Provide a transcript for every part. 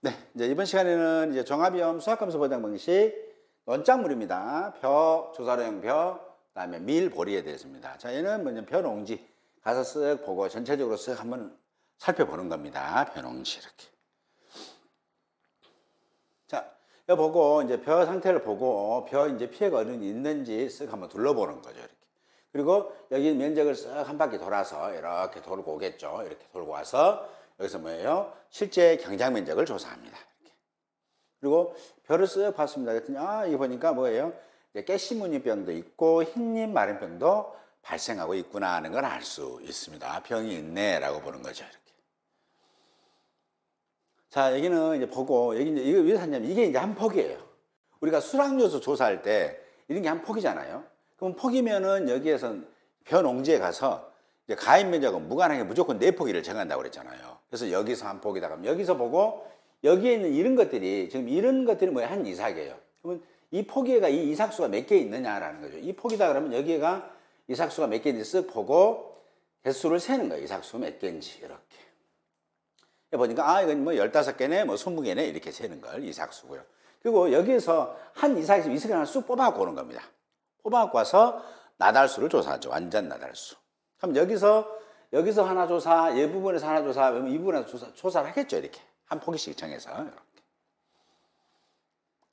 네, 이제 이번 시간에는 이제 종합위험 수학함수 보장 방식 원짝물입니다. 벼, 조사로형 벼, 그다음에 밀, 보리에 대해서입니다. 자, 얘는 먼저 벼농지 가서 쓱 보고 전체적으로 쓱 한번 살펴보는 겁니다. 벼농지 이렇게. 자, 이거 보고 이제 벼 상태를 보고 벼 이제 피해가 어디 있는지 쓱 한번 둘러보는 거죠. 이렇게. 그리고 여기 면적을 쓱 한 바퀴 돌아서 이렇게 돌고 오겠죠. 이렇게 돌고 와서 여기서 뭐예요? 실제 경작 면적을 조사합니다. 이렇게. 그리고 벼를 쓱 봤습니다. 그랬더니 이거 보니까 뭐예요? 가시무늬병도 있고 흰잎 마른병도 발생하고 있구나 하는 걸 알 수 있습니다. 병이 있네라고 보는 거죠. 이렇게. 자, 여기는 이제 보고 여기 이제 이거 왜 샀냐면 이게 이제 한 폭이에요. 우리가 수락요소 조사할 때 이런 게 한 폭이잖아요. 그럼 폭이면은 여기에서 벼 농지에 가서 이제 가입 면적은 무관하게 무조건 4폭이를 정한다고 그랬잖아요. 그래서 여기서 한 폭이다 그러면 여기서 보고 여기에 있는 이런 것들이 지금 이런 것들이 뭐야? 한 이삭이에요. 그러면 이 폭에가 이 이삭수가 몇 개 있느냐라는 거죠. 이 폭이다 그러면 여기가 이삭수가 몇 개 있는지 쓱 보고 개수를 세는 거예요. 이삭수 몇 개인지 이렇게. 보니까 이건 뭐 15개네 뭐 20개네 이렇게 세는 걸 이삭수고요. 그리고 여기에서 한 이삭에서 이삭을 하나 쑥 뽑아갖고 오는 겁니다. 뽑아갖고 와서 나달수를 조사하죠. 완전 나달수. 그럼 여기서 하나 조사, 이 부분에서 하나 조사, 이 부분에서 조사를 하겠죠. 이렇게 한 포기씩 정해서 이렇게.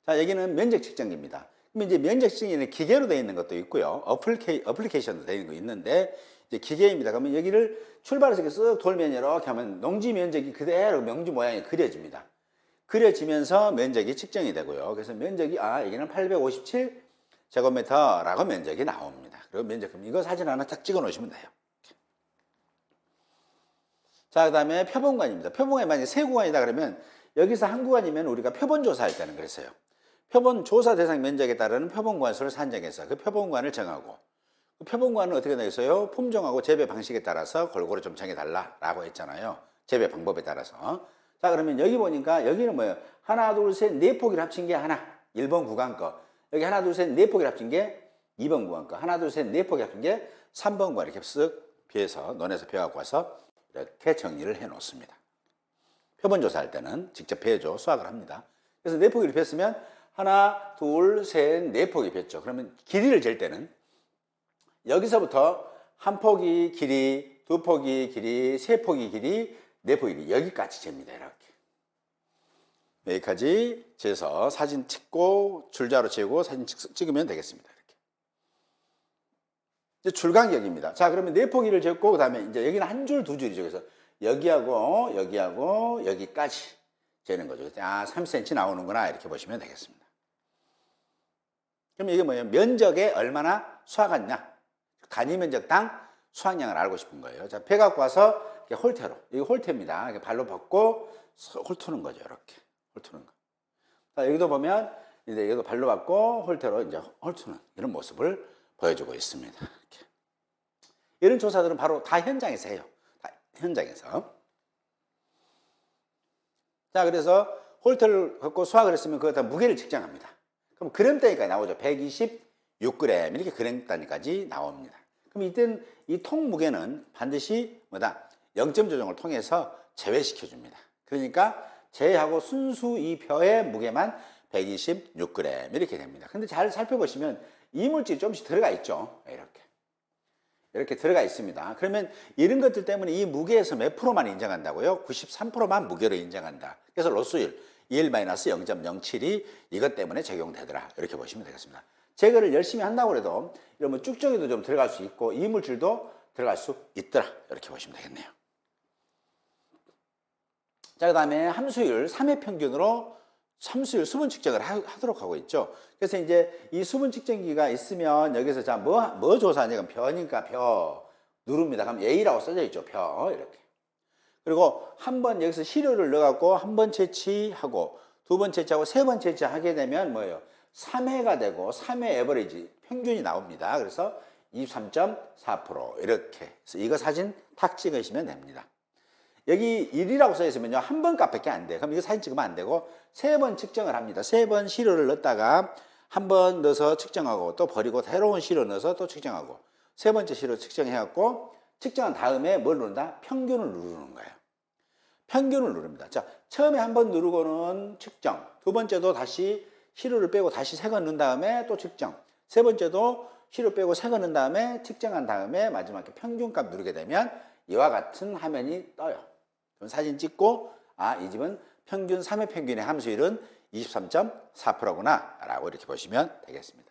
자, 여기는 면적 측정기입니다. 그럼 이제 면적 측정기는 기계로 되어 있는 것도 있고요. 어플리케이션도 되어 있는 거 있는데 이제 기계입니다. 그러면 여기를 출발해서 이렇게 쓱 돌면 이렇게 하면 농지 면적이 그대로 명지 모양이 그려집니다. 그려지면서 면적이 측정이 되고요. 그래서 면적이 여기는 857 제곱미터라고 면적이 나옵니다. 그리고 면적, 그럼 이거 사진 하나 딱 찍어 놓으시면 돼요. 자, 그 다음에 표본관입니다. 표본관이 만약에 세 구간이다 그러면 여기서 한 구간이면 우리가 표본 조사할 때는 그랬어요. 표본 조사 대상 면적에 따르는 표본관수를 산정해서 그 표본관을 정하고 그 표본관은 어떻게 되겠어요? 품종하고 재배 방식에 따라서 골고루 좀 정해달라라고 했잖아요. 재배 방법에 따라서. 자, 그러면 여기 보니까 여기는 뭐예요? 하나, 둘, 셋, 네 포기를 합친 게 하나. 1번 구간 거. 여기 하나, 둘, 셋, 네 포기를 합친 게 2번 구간 거. 하나, 둘, 셋, 네 포기 합친 게 3번 구간 이렇게 쓱 비해서 논에서 배워갖고 와서 이렇게 정리를 해 놓습니다. 표본 조사할 때는 직접 배워줘 수학을 합니다. 그래서 네 포기를 폈으면 하나, 둘, 셋, 네 포기 폈죠. 그러면 길이를 잴 때는 여기서부터 한 포기 길이, 두 포기 길이, 세 포기 길이, 네 포기 길이 여기까지 잽니다. 이렇게. 여기까지 재서 사진 찍고 줄자로 재고 사진 찍으면 되겠습니다. 이렇게. 이제 줄간격입니다. 자, 그러면 네 포기를 쟀고 그다음에 이제 여기는 한 줄, 두 줄이죠. 그래서 여기하고 여기까지 재는 거죠. 3cm 나오는구나 이렇게 보시면 되겠습니다. 그럼 이게 뭐예요? 면적에 얼마나 수확했냐? 단위 면적당 수확량을 알고 싶은 거예요. 자, 배 갖고 와서 홀태로, 이거 홀태입니다. 이렇게 발로 벗고 홀투는 거죠. 이렇게 홀투는 거. 자, 여기도 보면 이제 여기도 발로 받고 홀태로 이제 홀투는 이런 모습을 보여주고 있습니다. 이렇게. 이런 조사들은 바로 다 현장에서 해요. 다 현장에서. 자, 그래서 홀태를 갖고 수확을 했으면 그거다 무게를 측정합니다. 그럼 그램 단위까지 나오죠. 126g 이렇게 그램 단위까지 나옵니다. 그럼 이때는 이 통 무게는 반드시 뭐다? 0점 조정을 통해서 제외시켜 줍니다. 그러니까 제외하고 순수 이 벼의 무게만 126g 이렇게 됩니다. 근데 잘 살펴보시면 이물질이 조금씩 들어가 있죠. 이렇게 들어가 있습니다. 그러면 이런 것들 때문에 이 무게에서 몇 프로만 인정한다고요? 93%만 무게로 인정한다. 그래서 로스율 1-0.07이 이것 때문에 적용되더라. 이렇게 보시면 되겠습니다. 제거를 열심히 한다고 해도 이러면 쭉정이도 좀 들어갈 수 있고 이물질도 들어갈 수 있더라. 이렇게 보시면 되겠네요. 자, 그 다음에 함수율 3회 평균으로 함수율 수분 측정을 하도록 하고 있죠. 그래서 이제 이 수분 측정기가 있으면 여기서 자, 뭐 조사하냐? 그럼 벼니까 벼 누릅니다. 그럼 A라고 써져 있죠. 벼 이렇게. 그리고 한 번 여기서 시료를 넣어갖고 한 번 채취하고 두 번 채취하고 세 번 채취하게 되면 뭐예요? 3회가 되고 3회 에버리지 평균이 나옵니다. 그래서 23.4% 이렇게. 그래서 이거 사진 탁 찍으시면 됩니다. 여기 1이라고 써 있으면요. 한 번 값밖에 안 돼요. 그럼 이거 사진 찍으면 안 되고 세 번 측정을 합니다. 세 번 시료를 넣었다가 한 번 넣어서 측정하고 또 버리고 새로운 시료 넣어서 또 측정하고 세 번째 시료 측정해갖고 측정한 다음에 뭘 누른다? 평균을 누르는 거예요. 평균을 누릅니다. 자, 처음에 한 번 누르고는 측정, 두 번째도 다시 시료를 빼고 다시 세 번 넣은 다음에 또 측정, 세 번째도 시료 빼고 세 번 넣은 다음에 측정한 다음에 마지막에 평균값 누르게 되면 이와 같은 화면이 떠요. 그럼 사진 찍고 이 집은 평균 3회 평균의 함수율은 23.4%구나 라고 이렇게 보시면 되겠습니다.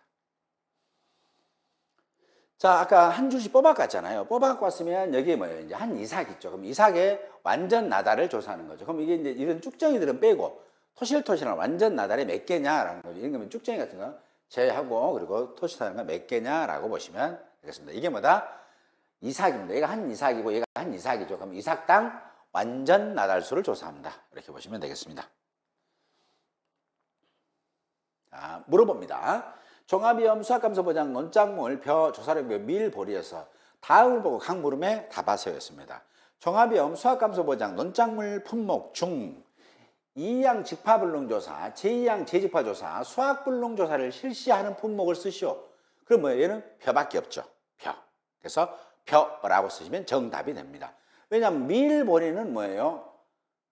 자, 아까 한 줄씩 뽑아갔잖아요. 뽑아갖고 왔으면 여기에 뭐예요? 이제 한 이삭 있죠. 그럼 이삭의 완전 나달을 조사하는 거죠. 그럼 이게 이제 이런 쭉정이들은 빼고 토실토실한 완전 나달이 몇 개냐라는 거죠. 이런 거면 쭉정이 같은 거 제외하고 그리고 토실토실한 거 몇 개냐라고 보시면 되겠습니다. 이게 뭐다? 이삭입니다. 얘가 한 이삭이고 얘가 한 이삭이죠. 그럼 이삭당 완전 나달수를 조사합니다. 이렇게 보시면 되겠습니다. 자, 물어봅니다. 종합위험 수학감소보장 논작물 벼 조사력별 밀보리에서 다음을 보고 각 물음에 답하세요였습니다. 종합위험 수학감소보장 논작물 품목 중 2양 직파불능조사, 제2양 재직파조사, 수학불능조사를 실시하는 품목을 쓰시오. 그럼 뭐예요? 얘는 벼밖에 없죠. 벼. 그래서 벼라고 쓰시면 정답이 됩니다. 왜냐하면 밀보리는 뭐예요?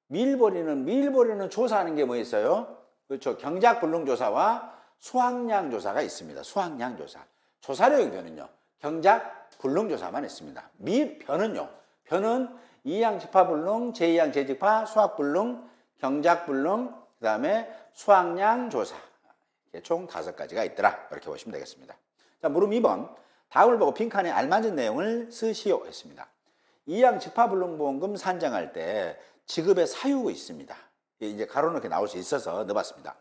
밀보리는 조사하는 게 뭐 있어요? 그렇죠. 경작불능조사와 수확량조사가 있습니다. 수확량조사. 조사력의 변은요. 경작불능조사만 있습니다. 변은요. 변은 2양 직파불능, 제2양 재직파, 수학불능, 경작불능, 그 다음에 수확량조사. 총 5가지가 있더라. 이렇게 보시면 되겠습니다. 자, 물음 2번. 다음을 보고 빈칸에 알맞은 내용을 쓰시오 했습니다. 2양 직파불능보험금 산정할 때 지급의 사유가 있습니다. 이제 가로놓게 나올 수 있어서 넣어봤습니다.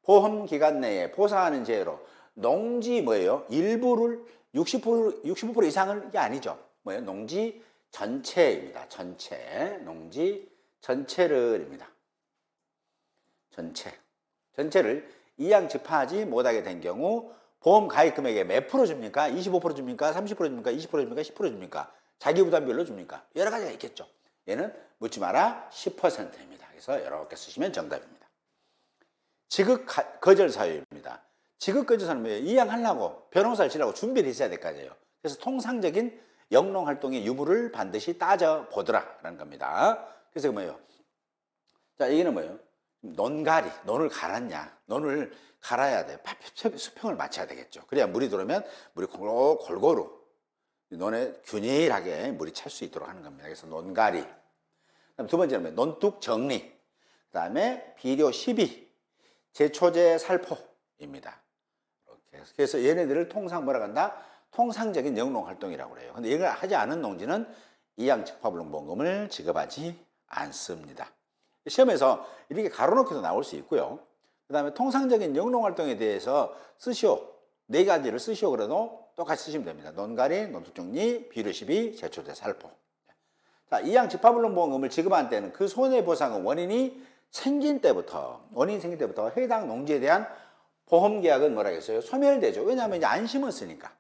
보험 기간 내에 보상하는 제외로 농지 뭐예요? 일부를 65% 이상을 이게 아니죠. 뭐예요? 농지 전체입니다. 전체. 농지 전체를입니다. 전체를 이양 집하지 못하게 된 경우 보험 가입 금액의 몇 프로 줍니까? 25% 줍니까? 30% 줍니까? 20% 줍니까? 10% 줍니까? 자기 부담별로 줍니까? 여러 가지가 있겠죠. 얘는 묻지 마라 10%입니다. 그래서 이렇게 쓰시면 정답입니다. 지급 거절 사유입니다. 지급 거절 사유는 뭐예요? 이양하려고 변호사를 지라고 준비를 했어야 될 거 아니에요. 그래서 통상적인 영농 활동의 유무를 반드시 따져보더라라는 겁니다. 그래서 뭐예요? 자, 여기는 뭐예요? 논가리, 논을 갈았냐? 논을 갈아야 돼. 수평을 맞춰야 되겠죠. 그래야 물이 들어오면 물이 골고루 논에 균일하게 물이 찰 수 있도록 하는 겁니다. 그래서 논가리. 그다음 두 번째는 논둑 정리. 그다음에 비료 시비, 제초제 살포입니다. 이렇게. 그래서 얘네들을 통상 뭐라 한다? 통상적인 영농 활동이라고 그래요. 근데 이걸 하지 않은 농지는 이양 직파불능보험금을 지급하지 않습니다. 시험에서 이렇게 가로놓기도 나올 수 있고요. 그 다음에 통상적인 영농 활동에 대해서 쓰시오. 4가지를 쓰시오. 그래도 똑같이 쓰시면 됩니다. 논가리, 논둑정리, 비료시비, 제초제 살포. 자, 이양 직파불능보험금을 지급한 때는 그 손해보상은 원인이 생긴 때부터 해당 농지에 대한 보험계약은 뭐라 했어요? 소멸되죠. 왜냐하면 이제 안 심었으니까.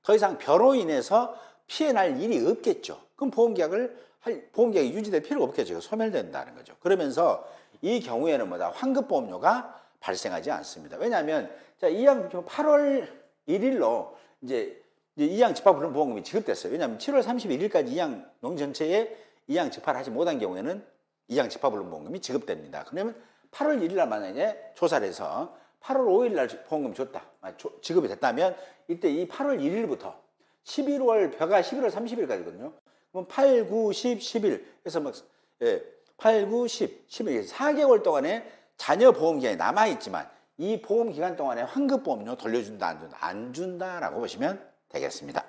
더 이상 벼로 인해서 피해 날 일이 없겠죠. 그럼 보험계약이 유지될 필요가 없겠죠. 소멸된다는 거죠. 그러면서 이 경우에는 뭐다? 환급보험료가 발생하지 않습니다. 왜냐하면 자, 이양 8월 1일로 이제 이양 직파불능보험금이 지급됐어요. 왜냐하면 7월 31일까지 이양 농지 전체에 이양 직파를 하지 못한 경우에는 이양 직파불능보험금이 지급됩니다. 그러면 8월 1일 날 만약에 조사를 해서 8월 5일 날 보험금 줬다. 지급이 됐다면 이때 이 8월 1일부터 11월 벼가 11월 30일까지거든요. 그럼 8, 9, 10, 11 그래서 8, 9, 10, 11 4개월 동안에 잔여 보험 기간이 남아 있지만 이 보험 기간 동안에 환급보험료 돌려준다 안 준다? 안 준다라고 보시면 되겠습니다.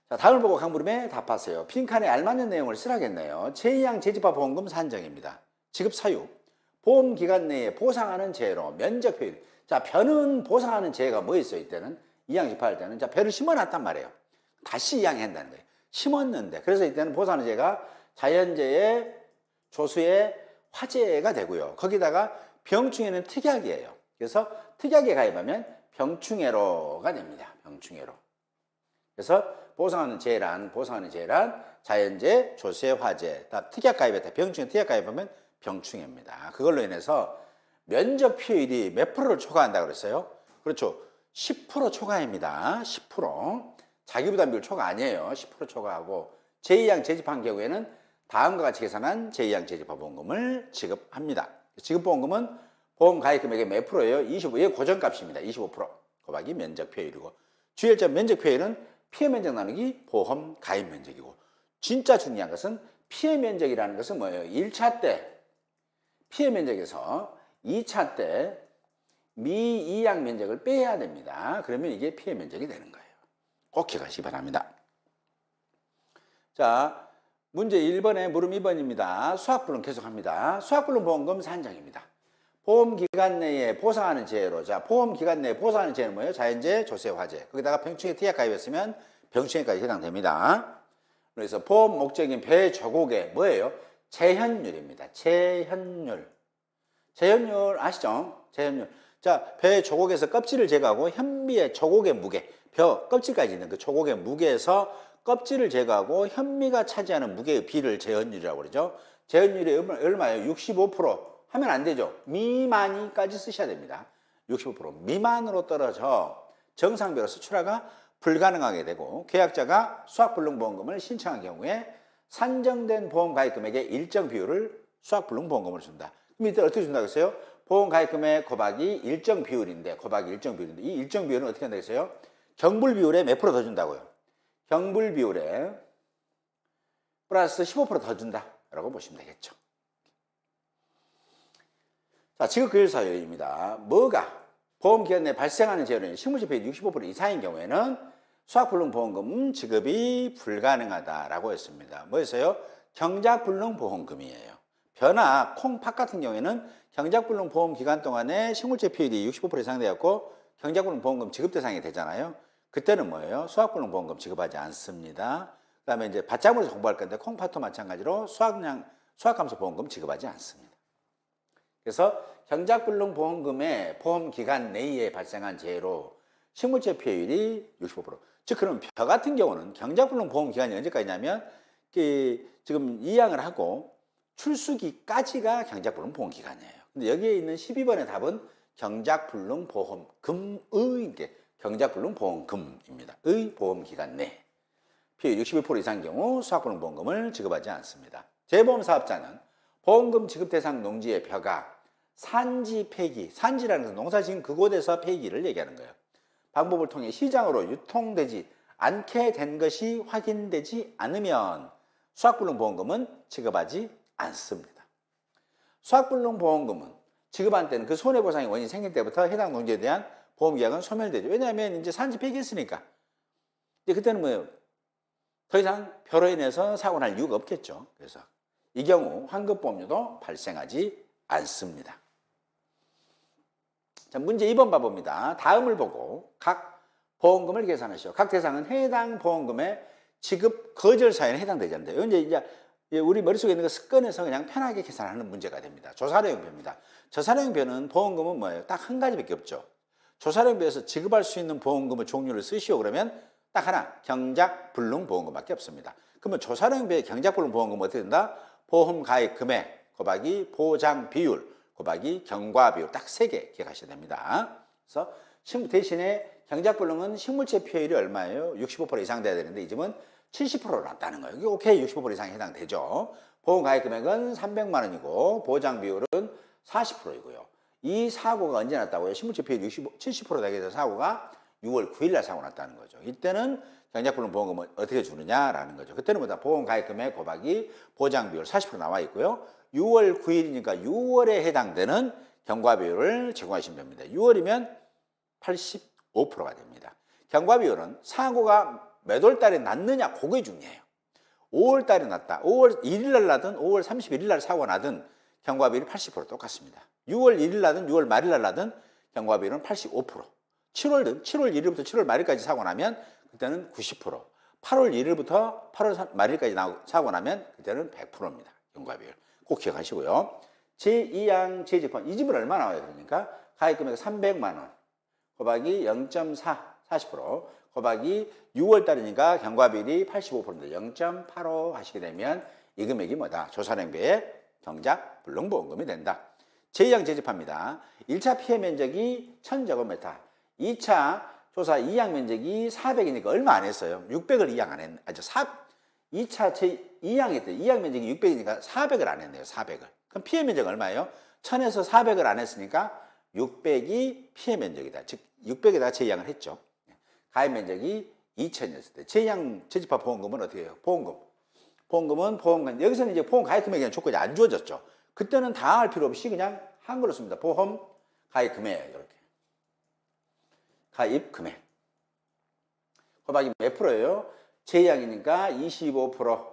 자, 다음을 보고 각 물음에 답하세요. 빈칸에 알맞는 내용을 쓰라겠네요. 제2양 재직파 보험금 산정입니다. 지급 사유. 보험 기간 내에 보상하는 제로, 면적 효율. 자, 벼는 보상하는 제가 뭐 있어요? 이때는 이양 집파할 때는 자, 벼를 심어놨단 말이에요. 다시 이양한다는 거예요. 심었는데 그래서 이때는 보상하는 제가 자연재해, 조수의 화재가 되고요. 거기다가 병충해는 특약이에요. 그래서 특약에 가입하면 병충해로가 됩니다. 병충해로. 그래서 보상하는 재해란 자연재해, 조수의 화재, 특약 가입했다. 병충해 특약 가입하면 병충해입니다. 그걸로 인해서 면적 피해율이 몇 프로를 초과한다고 그랬어요? 그렇죠. 10% 초과입니다. 10%. 자기부담비율 초과 아니에요. 10% 초과하고 제2양 재집한 경우에는 다음과 같이 계산한 제2항 재집합보험금을 지급합니다. 지급보험금은 보험 가입 금액의 몇 프로예요? 25, 이게 고정값입니다. 25% 곱하기 면적표율이고, 주의할 면적표율은 피해 면적 나누기 보험 가입 면적이고, 진짜 중요한 것은 피해 면적이라는 것은 뭐예요? 1차 때 피해 면적에서 2차 때 미이양 면적을 빼야 됩니다. 그러면 이게 피해 면적이 되는 거예요. 꼭 기억하시기 바랍니다. 자, 문제 1번에 물음 2번입니다. 수학불능 계속합니다. 수학불능 보험금 산정입니다. 보험기간 내에 보상하는 재해로, 자, 보험기간 내에 보상하는 재해는 뭐예요? 자연재해, 조세, 화재. 거기다가 병충해 티약 가입했으면 병충해까지 해당됩니다. 그래서 보험 목적인 배조곡의 뭐예요? 재현율입니다. 재현율. 재현율 아시죠? 재현율. 자, 배 조곡에서 껍질을 제거하고 현미의 조곡의 무게, 벼 껍질까지 있는 그 조곡의 무게에서 껍질을 제거하고 현미가 차지하는 무게의 비를 재현율이라고 그러죠. 재현율이 얼마예요? 65% 하면 안 되죠. 미만이까지 쓰셔야 됩니다. 65% 미만으로 떨어져 정상비로 수출하가 불가능하게 되고, 계약자가 수학불능보험금을 신청한 경우에 산정된 보험가입금액의 일정 비율을 수학불능보험금으로 준다. 그럼 이때 어떻게 준다고 했어요? 보험가입금액 곱하기 일정 비율인데, 이 일정 비율은 어떻게 한다고 했어요? 경불비율에 몇 프로 더 준다고요? 경불비율에 플러스 15% 더 준다라고 보시면 되겠죠. 자, 지급금융사유입니다. 뭐가? 보험기간 내에 발생하는 재료는 실무지폐율 65% 이상인 경우에는 수학불능보험금 지급이 불가능하다라고 했습니다. 뭐였어요? 경작불능보험금이에요. 벼나 콩, 팥 같은 경우에는 경작불능보험 기간 동안에 식물지폐율이 65% 이상 되었고 경작불능보험금 지급 대상이 되잖아요. 그때는 뭐예요? 수학불능보험금 지급하지 않습니다. 그 다음에 이제 밭작물에서 공부할 건데 콩팥도 마찬가지로 수학감소보험금 지급하지 않습니다. 그래서 경작불능보험금의 보험기간 내에 발생한 재해로 식물재 피해율이 65%. 즉, 그럼 벼 같은 경우는 경작불능보험기간이 언제까지냐면 지금 이양을 하고 출수기까지가 경작불능보험기간이에요. 근데 여기에 있는 12번의 답은 경작불능보험금의 경작불능보험금입니다. 의 보험기간 내 피해율 61% 이상 경우 수학불능보험금을 지급하지 않습니다. 재보험사업자는 보험금 지급 대상 농지의 벼가 산지 폐기, 산지라는 것은 농사 지은 그곳에서 폐기를 얘기하는 거예요. 방법을 통해 시장으로 유통되지 않게 된 것이 확인되지 않으면 수학불능보험금은 지급하지 않습니다. 수학불능보험금은 지급한 때는 그 손해보상의 원인이 생길 때부터 해당 농지에 대한 보험계약은 소멸되죠. 왜냐하면 이제 산지 폐기했으니까. 근데 그때는 뭐예요? 더 이상 벼로 인해서 사고 날 이유가 없겠죠. 그래서 이 경우 환급보험료도 발생하지 않습니다. 자, 문제 2번 봐봅니다. 다음을 보고 각 보험금을 계산하시오. 각 대상은 해당 보험금의 지급 거절 사연에 해당되지 않는다. 이제 우리 머릿속에 있는 거 습관에서 그냥 편하게 계산하는 문제가 됩니다. 조사료용표입니다. 조사료용표는 보험금은 뭐예요? 딱 한 가지밖에 없죠. 조사료용표에서 지급할 수 있는 보험금의 종류를 쓰시오. 그러면 딱 하나, 경작불능보험금밖에 없습니다. 그러면 조사료용표의 경작불능보험금은 어떻게 된다? 보험 가입 금액 곱하기 보장 비율 곱하기 경과 비율, 딱 3개 기억하셔야 됩니다. 그래서 대신에 경작불능은 식물체 피해율이 얼마예요? 65% 이상 돼야 되는데 이 집은 70%로 났다는 거예요. 이게 오케이, 65% 이상에 해당되죠. 보험 가입 금액은 300만 원이고 보장 비율은 40%이고요. 이 사고가 언제 났다고요? 식물체 피해율 70% 되게 돼서 사고가 6월 9일 날 사고 났다는 거죠. 이때는 경작불능 보험금을 어떻게 주느냐라는 거죠. 그때는 뭐다? 보험 가입 금액 곱하기 보장 비율 40% 나와 있고요. 6월 9일이니까 6월에 해당되는 경과 비율을 제공하시면 됩니다. 6월이면 85%가 됩니다. 경과 비율은 사고가 몇 월 달에 났느냐, 그게 중요해요. 5월 달에 났다. 5월 1일 날 나든 5월 31일 날 사고가 나든 경과 비율이 80% 똑같습니다. 6월 1일 나든 6월 말일 날 나든 경과 비율은 85%. 7월 1일부터 7월 말일까지 사고 나면 그때는 90%. 8월 1일부터 8월 말일까지 사고 나면 그때는 100%입니다. 경과 비율. 꼭 기억하시고요. 제2항 재집합. 이 집은 얼마 나와요? 그러니까 가입금액 300만 원 곱하기 0.4, 40% 곱하기 6월 달이니까 경과비율이 85%인데 0.85 하시게 되면 이 금액이 뭐다? 조사령비의 경작불능보험금이 된다. 제2항 재집합니다. 1차 피해 면적이 1000제곱미터, 2차 조사 2항 면적이 400이니까 얼마 안 했어요. 600을 2항 안 했, 2차 2항 때 2항 면적이 600이니까 400을 안 했네요. 400을. 그럼 피해 면적 얼마예요? 1000에서 400을 안 했으니까 600이 피해 면적이다. 즉 600에다가 제2항을 했죠. 가입 면적이 2000이었을 때 제2항 저집합 보험금은 어떻게 해요? 보험금은 보험금 여기서는 이제 보험 가입 금액에 대한 조건이 안 주어졌죠. 그때는 다 할 필요 없이 그냥 한글로 씁니다. 보험 가입 금액 이렇게. 가입 금액. 곱하기 몇 프로예요? 제2항이니까 25%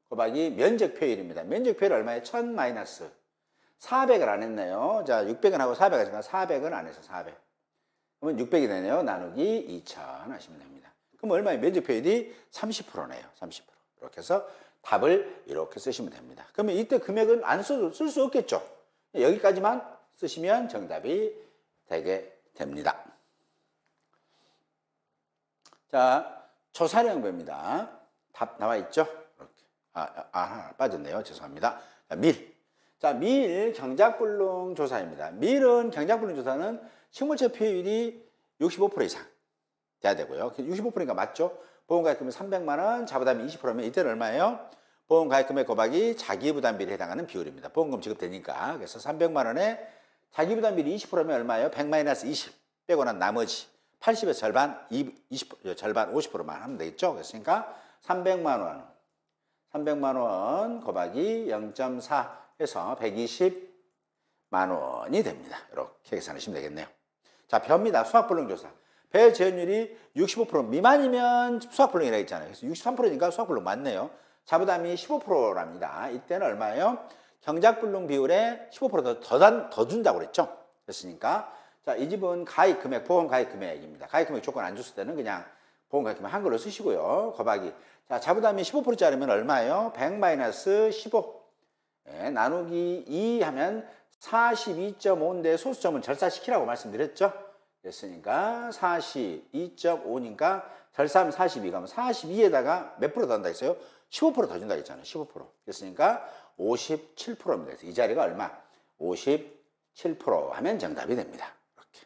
곱하기 면적표율입니다. 면적표율 얼마예요? 1000 마이너스 400을 안 했네요. 자, 600은 하고 400 하니까 400은 안 해서 400. 그러면 600이 되네요. 나누기 2000 하시면 됩니다. 그럼 얼마예요? 면적표율이 30%네요. 30%. 이렇게 해서 답을 이렇게 쓰시면 됩니다. 그러면 이때 금액은 안 써도 쓸 수 없겠죠. 여기까지만 쓰시면 정답이 되게 됩니다. 자, 조사령배입니다. 답 나와 있죠? 이렇게. 하나 빠졌네요. 죄송합니다. 자, 밀. 자, 밀 경작불능 조사입니다. 밀은 경작불능 조사는 식물체 피해율이 65% 이상 돼야 되고요. 65%니까 맞죠? 보험가입금이 300만 원, 자부담이 20%면 이때는 얼마예요? 보험가입금의 곱하기 자기부담비에 해당하는 비율입니다. 보험금 지급되니까. 그래서 300만 원에 자기부담비율이 20%면 얼마예요? 100-20 빼고 난 나머지 80의 절반, 절반 50%만 하면 되겠죠? 그랬으니까 300만 원 곱하기 0.4 해서 120만 원이 됩니다. 이렇게 계산하시면 되겠네요. 자, 벼입니다. 수확불능조사. 배 재현율이 65% 미만이면 수확불능이라고 했잖아요. 그래서 63%니까 수확불능 맞네요. 자부담이 15%랍니다. 이때는 얼마예요? 경작불능 비율에 15% 더 준다고 그랬죠? 그랬으니까 자, 이 집은 가입 금액, 보험 가입 금액입니다. 가입 금액 조건 안 줬을 때는 그냥 보험 가입 금액 한글로 쓰시고요. 곱하기. 자, 자부담이 15%짜리면 얼마예요? 100-15. 네, 나누기 2 하면 42.5인데 소수점은 절사시키라고 말씀드렸죠? 됐으니까 42.5니까 절사하면 42 가면 42에다가 몇 프로 더 한다 했어요? 15% 더 준다 했잖아요. 15%. 됐으니까 57%입니다. 이 자리가 얼마? 57% 하면 정답이 됩니다. 이렇게.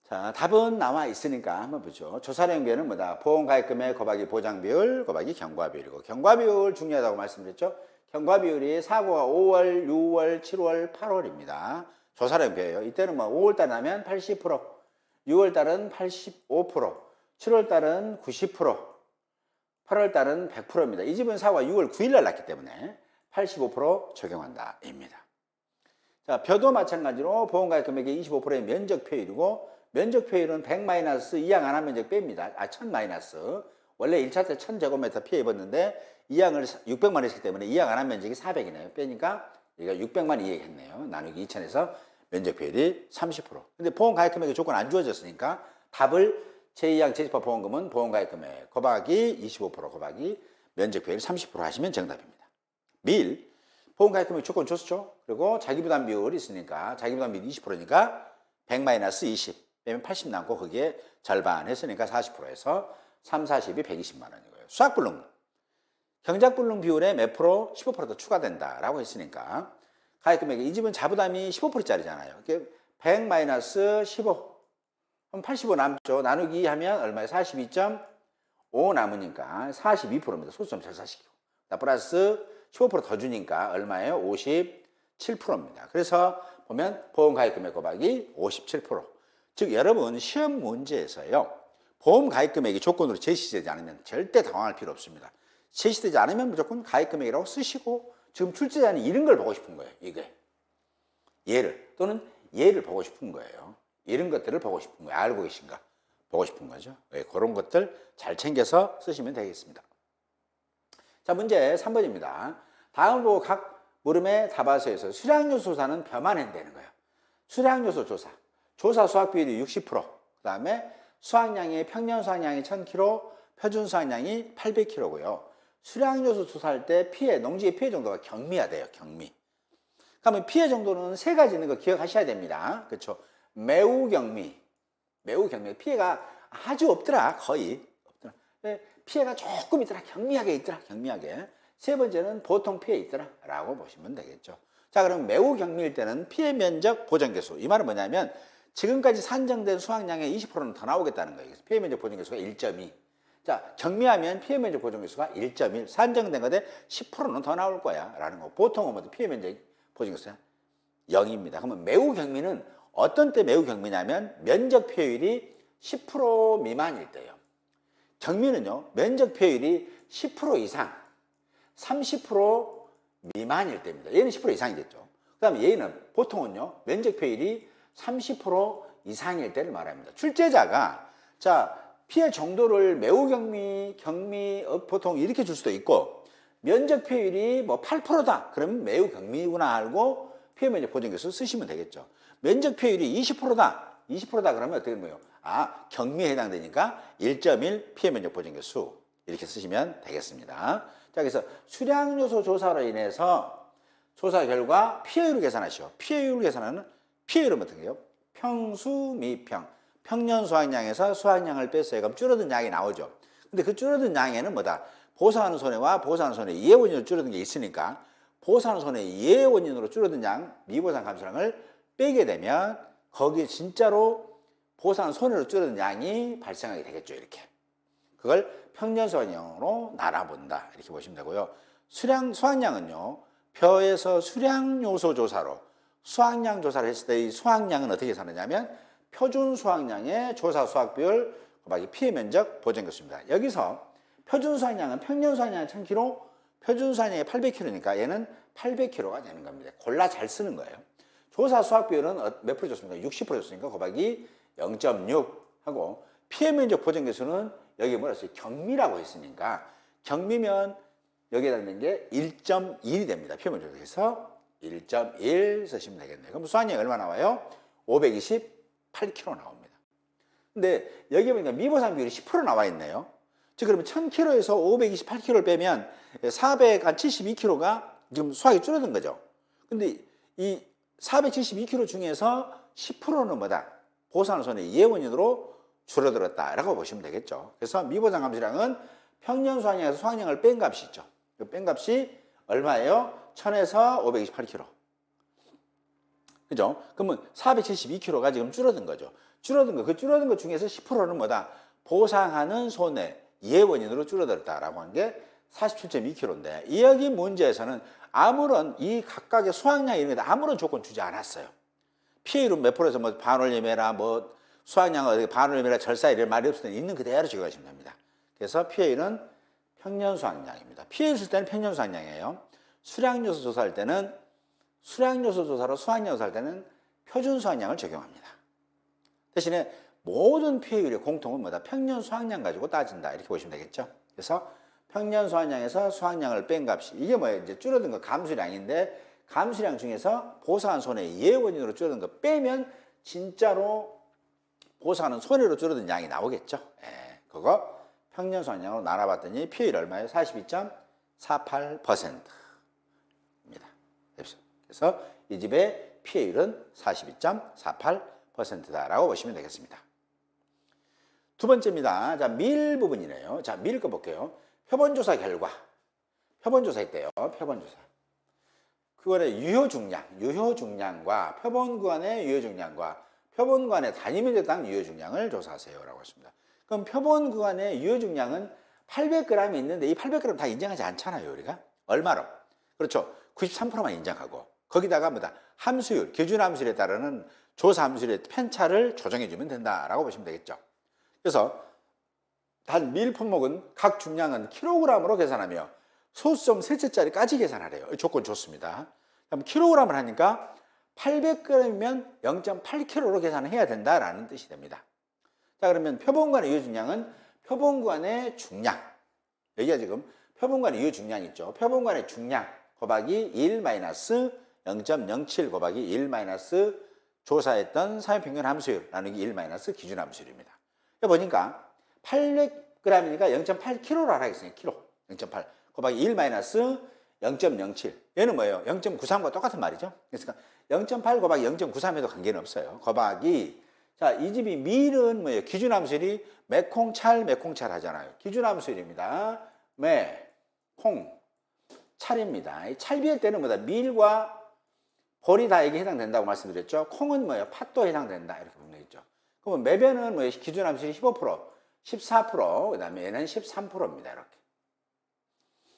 자, 답은 나와 있으니까 한번 보죠. 조사령비는 뭐다? 보험가입금액 곱하기 보장비율 곱하기 경과비율이고 경과비율 중요하다고 말씀드렸죠. 경과비율이 사고가 5월, 6월, 7월, 8월입니다. 조사령비예요. 이때는 뭐 5월달 나면 80%, 6월달은 85%, 7월달은 90%, 8월달은 100%입니다. 이 집은 사고가 6월 9일날 났기 때문에 85% 적용한다 입니다. 자, 벼도 마찬가지로 보험가입 금액의 25%의 면적표율이고 면적표율은 100-2항 안한 면적 뺍니다. 1000- 원래 1차 때 1000제곱미터 피해 입었는데 2항을 600만 했기 때문에 2항 안한 면적이 400이네요. 빼니까 여기가 600만 이해했네요. 나누기 2000에서 면적표율이 30%. 근데 보험가입 금액의 조건 안 주어졌으니까 답을 제2항 재집합 보험금은 보험가입 금액 곱하기 25% 곱하기 면적표율 30% 하시면 정답입니다. 밀 보험가입 금액 조건 줬죠. 그리고 자기부담 비율이 있으니까 자기부담 비율이 20%니까 100-20 빼면 80 남고 거기에 절반 했으니까 40%에서 3, 40이 120만 원이고요. 수학불능 경작불능 비율에 몇 프로? 15% 더 추가된다라고 했으니까 가입금액이 이 집은 자부담이 15%짜리잖아요. 100-15 그럼 85 남죠. 나누기 하면 얼마예요? 42.5 남으니까 42%입니다. 소수점 절사시키고 플러스 15%더 주니까 얼마예요? 57%입니다. 그래서 보면 보험가입금액 곱하기 57%. 즉 여러분 시험 문제에서요. 보험가입금액이 조건으로 제시되지 않으면 절대 당황할 필요 없습니다. 제시되지 않으면 무조건 가입금액이라고 쓰시고 지금 출제자는 이런 걸 보고 싶은 거예요. 이게 예를 또는 예를 보고 싶은 거예요. 이런 것들을 보고 싶은 거예요. 알고 계신가? 보고 싶은 거죠. 네, 그런 것들 잘 챙겨서 쓰시면 되겠습니다. 자, 문제 3번입니다. 다음을 보고 각 물음의 답안서에서 수량요소 조사는 벼만 해되는 거예요. 수량요소 조사. 조사 수확 비율이 60%. 그 다음에 수확량이 평년 수확량이 1000kg, 표준 수확량이 800kg고요. 수량요소 조사할 때 피해, 농지의 피해 정도가 경미하대요. 경미. 그러면 피해 정도는 세 가지 있는 거 기억하셔야 됩니다. 그렇죠? 매우 경미. 피해가 아주 없더라. 거의 없더라. 피해가 조금 있더라. 경미하게 있더라. 경미하게. 세 번째는 보통 피해 있더라. 라고 보시면 되겠죠. 자, 그럼 매우 경미일 때는 피해 면적 보정개수. 이 말은 뭐냐면 지금까지 산정된 수확량의 20%는 더 나오겠다는 거예요. 피해 면적 보정개수가 1.2. 자, 경미하면 피해 면적 보존 개수가 1.1 산정된 것에 10%는 더 나올 거야 라는 거. 보통은 뭐 피해 면적 보존 개수가 0입니다. 그러면 매우 경미는 어떤 때 매우 경미냐면 면적 피해율이 10% 미만일 때요. 경미는요, 면적 피해율이 10% 이상, 30% 미만일 때입니다. 얘는 10% 이상이겠죠. 그 다음에 얘는 보통은요, 면적 피해율이 30% 이상일 때를 말합니다. 출제자가, 자, 피해 정도를 매우 경미, 보통 이렇게 줄 수도 있고, 면적 피해율이 뭐 8%다. 그러면 매우 경미구나 알고 피해 면적 보존 개수 쓰시면 되겠죠. 면적 피해율이 20%다. 20%다 그러면 어떻게 되는 거예요? 아, 경미에 해당되니까 1.1 피해 면적 보존 개수 이렇게 쓰시면 되겠습니다. 자, 그래서 수량 요소 조사로 인해서 조사 결과 피해율을 계산하시오. 피해율을 계산하는 피해율은 어떻게 해요? 평수 미평. 평년 수확량에서 수확량을 뺐어요. 그럼 줄어든 양이 나오죠. 근데 그 줄어든 양에는 뭐다? 보상하는 손해와 보상하는 손해 이해 원인으로 줄어든 게 있으니까 보상하는 손해 이해 원인으로 줄어든 양 미보상 감소량을 빼게 되면 거기에 진짜로 보상하는 손해로 줄어든 양이 발생하게 되겠죠. 이렇게. 그걸 평년 수확량으로 나눠본다. 이렇게 보시면 되고요. 수확량은요. 표에서 수량 요소 조사로 수확량 조사를 했을 때 이 수확량은 어떻게 계산하냐면 표준 수확량의 조사 수확 비율 곱하기 피해 면적 보존 개수입니다. 여기서 표준 수확량은 평년 수확량이 1000kg, 표준 수확량이 800kg니까 얘는 800kg가 되는 겁니다. 골라 잘 쓰는 거예요. 조사 수확 비율은 몇 프로 줬습니까? 60% 줬으니까 곱하기 0.6 하고 피해 면적 보존 개수는 여기 뭐라 했어요? 경미라고 했으니까 경미면 여기에 해당되는 게 1.1이 됩니다. 피해 면적에서 1.1 쓰시면 되겠네요. 그럼 수확량이 얼마 나와요? 528kg 나옵니다. 근데 여기 보니까 미보상 비율이 10% 나와 있네요. 즉 그러면 1000kg에서 528kg를 빼면 472kg가 지금 수확이 줄어든 거죠. 근데 이 472kg 중에서 10%는 뭐다? 보상하는 손해 이해 원인으로 줄어들었다라고 보시면 되겠죠. 그래서 미보상 감소량은 평년 수확량에서 수확량을 뺀 값이 있죠. 그 뺀 값이 얼마예요? 1000에서 528kg. 그죠? 그러면 472kg가 지금 줄어든 거죠. 줄어든 거, 그 줄어든 것 중에서 10%는 뭐다? 보상하는 손해, 이해 원인으로 줄어들었다라고 한 게 47.2kg인데, 이 여기 문제에서는 아무런 이 각각의 수확량 이런 게 아무런 조건 주지 않았어요. 피해율은 몇 프로에서 뭐 반올림해라, 뭐 수확량을 반올림해라, 절사 이런 말이 없을 때는 있는 그대로 적용하시면 됩니다. 그래서 피해율은 평년 수확량입니다. 피해율 쓸 때는 평년 수확량이에요. 수량 요소 조사할 때는 수량 요소 조사로 수확량 조사할 때는 표준 수확량을 적용합니다. 대신에 모든 피해율의 공통은 뭐다? 평년 수확량 가지고 따진다. 이렇게 보시면 되겠죠. 그래서 평년 수확량에서 수확량을 뺀 값이 이게 뭐예요? 이제 줄어든 거 감수량인데 감수량 중에서 보상한 손해 이해 원인으로 줄어든 거 빼면 진짜로 보상하는 손해로 줄어든 양이 나오겠죠. 예, 그거 평년 수확량으로 나눠봤더니 피해율 얼마예요? 42.48%입니다. 그래서 이 집의 피해율은 42.48%다라고 보시면 되겠습니다. 두 번째입니다. 자, 밀 부분이네요. 자, 밀 거 볼게요. 표본조사 결과. 표본조사 있대요. 표본조사. 그거는 유효중량과 표본구간의 유효중량과 표본구간의 단위면적당 유효중량을 조사하세요. 라고 했습니다. 그럼 표본구간의 유효중량은 800g이 있는데 이 800g 다 인정하지 않잖아요. 우리가. 얼마로? 그렇죠. 93%만 인정하고 거기다가 뭐다? 함수율, 기준함수율에 따르는 조사함수율의 편차를 조정해주면 된다라고 보시면 되겠죠. 그래서 단 밀 품목은 각 중량은 킬로그램으로 계산하며 소수점 셋째짜리까지 계산하래요. 조건 좋습니다. 그럼 킬로그램을 하니까 800g이면 0.8kg로 계산을 해야 된다라는 뜻이 됩니다. 자, 그러면 표본구간의 유효중량은 표본구간의 중량. 여기가 지금 표본구간의 유효중량이 있죠. 표본구간의 중량 곱하기 1-0.07 곱하기 1 조사했던 사회평균 함수율 나누기 1 기준함수율입니다. 보니까 800g이니까 0.8kg로 하겠습니다. 킬로 0.8 곱하기 1 0.07 얘는 뭐예요? 0.93과 똑같은 말이죠. 그러니까 0.8 곱하기 0.93 해도 관계는 없어요. 곱하기 자, 이 집이 밀은 뭐예요? 기준함수율이 매콩찰 하잖아요. 기준함수율입니다. 콩찰입니다. 이 찰비할 때는 뭐다? 밀과 벌이 다 여기 해당된다고 말씀드렸죠. 콩은 뭐예요? 팥도 해당된다. 이렇게 보면 되겠죠. 그러면 매변은 뭐예요? 기준함수율이 15%, 14%, 그다음에 얘는 13%입니다. 이렇게.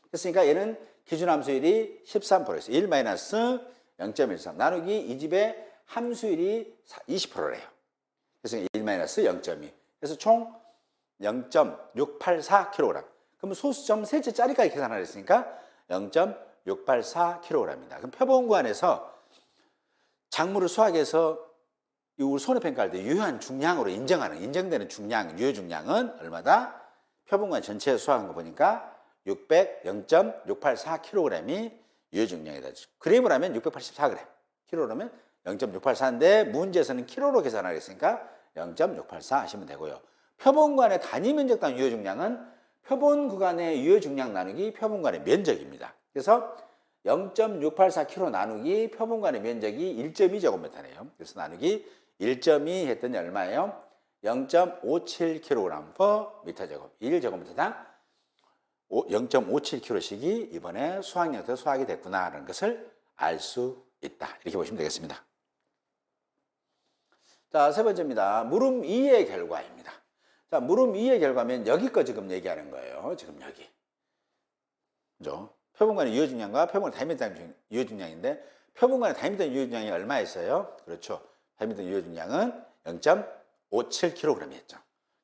그랬으니까 얘는 기준 함수율이 13%에서 1 마이너스 0.13 나누기 이 집의 함수율이 20%래요. 그래서 1 마이너스 0.2. 그래서 총 0.684kg. 그러면 소수점 셋째 자리까지 계산을 했으니까 0.684kg입니다. 그럼 표본관에서 작물을 수확해서 우리 손해평가할 때 유효한 중량으로 인정되는 중량, 유효 중량은 얼마다? 표본관 전체에 수확한 거 보니까 0.684kg이 유효 중량이다. 그램을 하면 684g, 킬로라면 0.684인데 문제에서는 킬로로 계산하겠으니까 0.684 하시면 되고요. 표본관의 단위 면적당 유효 중량은 표본 구간의 유효 중량 나누기 표본관의 면적입니다. 그래서 0.684kg 나누기 표본관의 면적이 1.2제곱미터네요. 그래서 나누기 1.2 했더니 얼마예요? 0.57kg/m제곱. 1제곱미터당 0.57kg씩이 이번에 수확량에서 수확이 됐구나라는 것을 알 수 있다. 이렇게 보시면 되겠습니다. 자, 세 번째입니다. 물음 2의 결과입니다. 자, 물음 2의 결과면 여기 거 지금 얘기하는 거예요. 지금 여기. 그죠? 표본관의 유효 중량과 표본관의 다이미터 유효 중량인데 표본관의 다이미터 유효 중량이 얼마였어요? 그렇죠. 다이미터 유효 중량은 0.57kg이었죠.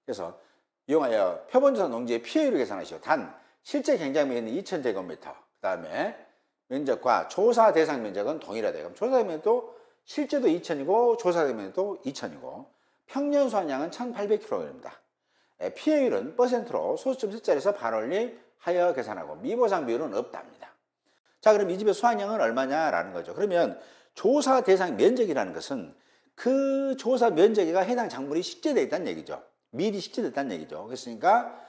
그래서 이용하여 표본조사 농지의 피해율을 계산하시오. 단 실제 경작면적은 2000제곱미터. 그 다음에 면적과 조사 대상 면적은 동일하다. 그럼 조사 면적도 실제도 2000이고 조사 면적도 2000이고 평년 수확량은 1800kg입니다. 피해율은 퍼센트로 소수점 셋자리에서 반올림하여 계산하고 미보상 비율은 없답니다. 자, 그럼 이 집의 수확량은 얼마냐라는 거죠. 그러면 조사 대상 면적이라는 것은 그 조사 면적에가 해당 작물이 식재되어 있다는 얘기죠. 미리 식재됐다는 얘기죠. 그랬으니까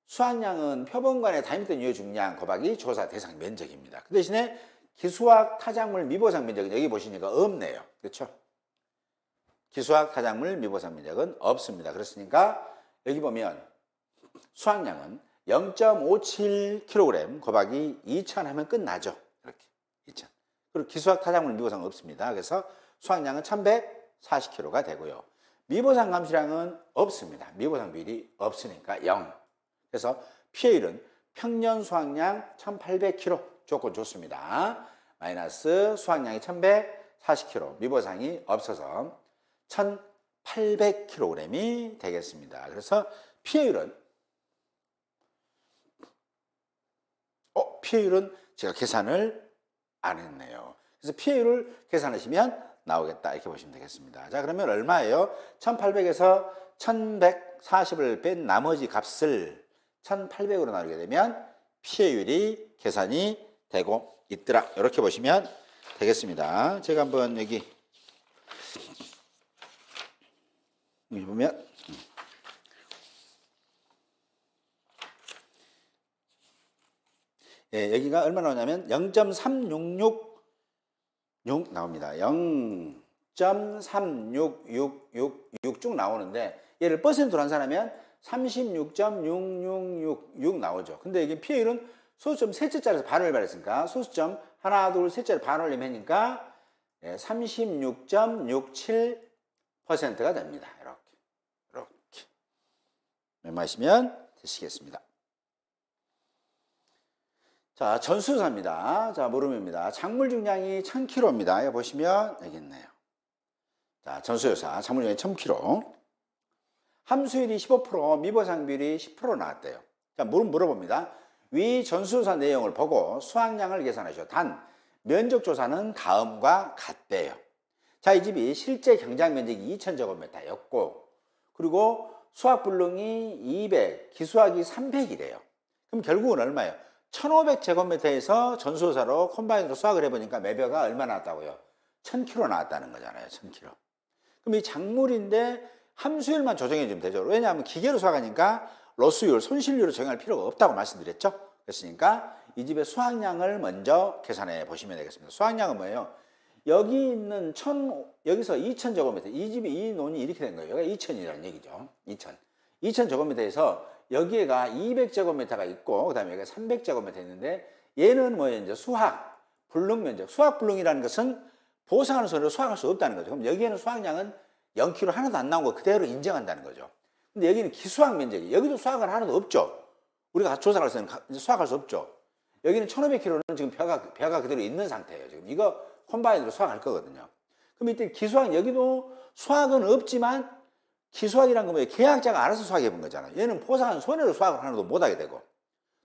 수확량은 표본관의 다이미터 유효 중량 곱하기 조사 대상 면적입니다. 그 대신에 기수학 타작물 미보상 면적은 여기 보시니까 없네요. 그렇죠? 기수학 타작물 미보상 면적은 없습니다. 그렇으니까 여기 보면 수확량은 0.57kg 곱하기 2000 하면 끝나죠. 이렇게 2000. 그리고 기수학 타작물 미보상 없습니다. 그래서 수확량은 1140kg가 되고요. 미보상 감수량은 없습니다. 미보상 비율이 없으니까 0. 그래서 피해율은 평년 수확량 1800kg 조건 좋습니다. 마이너스 수확량이 1140kg 미보상이 없어서 1800kg이 되겠습니다. 그래서 피해율은 피해율은 제가 계산을 안 했네요. 그래서 피해율을 계산하시면 나오겠다 이렇게 보시면 되겠습니다. 자, 그러면 얼마예요? 1800에서 1140을 뺀 나머지 값을 1800으로 나누게 되면 피해율이 계산이 되고 있더라. 이렇게 보시면 되겠습니다. 제가 한번 여기 보면 여기가 얼마 나오냐면 0.3666 나옵니다. 0.36666 쭉 나오는데 얘를 퍼센트로 환산하면 36.6666 나오죠. 근데 여기 피해율은 소수점 셋째 자리에서 반올림 했으니까 소수점 하나, 둘, 셋째를 반올림 하니까 36.67%가 됩니다. 이렇게 메모하시면 되시겠습니다. 자, 전수조사입니다. 자, 물음입니다. 작물 중량이 1000kg입니다. 여기 보시면 여기 있네요. 자, 전수조사 작물 중량이 1000kg. 함수율이 15%, 미보상 비율이 10% 나왔대요. 자, 물어봅니다. 위 전수조사 내용을 보고 수확량을 계산하시오. 단, 면적조사는 다음과 같대요. 자, 이 집이 실제 경작 면적이 2000제곱미터였고, 그리고 수확분량이 200, 기수학이 300이래요. 그럼 결국은 얼마예요? 1500제곱미터에서 전수조사로 콤바인으로 수확을 해보니까 매벼가 얼마 나왔다고요? 1000kg 나왔다는 거잖아요. 1000kg. 그럼 이 작물인데 함수율만 조정해 주면 되죠. 왜냐하면 기계로 수확하니까 로스율, 손실률을 정할 필요가 없다고 말씀드렸죠. 그랬으니까 이 집의 수확량을 먼저 계산해 보시면 되겠습니다. 수확량은 뭐예요? 여기 있는 여기서 2000제곱미터, 이 집이 이 논이 이렇게 된 거예요. 여기가 2000이라는 얘기죠. 2000제곱미터에서 여기에가 200제곱미터가 있고, 그 다음에 여기가 300제곱미터 있는데, 얘는 뭐예요? 이제 수확, 분릉 면적. 수확 분릉이라는 것은 보상하는 손으로 수확할 수 없다는 거죠. 그럼 여기에는 수확량은 0kg 하나도 안 나온 거 그대로 인정한다는 거죠. 근데 여기는 기수학 면적이, 여기도 수학은 하나도 없죠. 우리가 조사할 때는 수학할 수 없죠. 여기는 1500km는 지금 벼가 그대로 있는 상태예요. 지금 이거 콤바인으로 수학할 거거든요. 그럼 이때 기수학, 여기도 수학은 없지만 기수학이란 건 뭐예요? 계약자가 알아서 수학해 본 거잖아요. 얘는 포상한 손해로 수학을 하나도 못 하게 되고,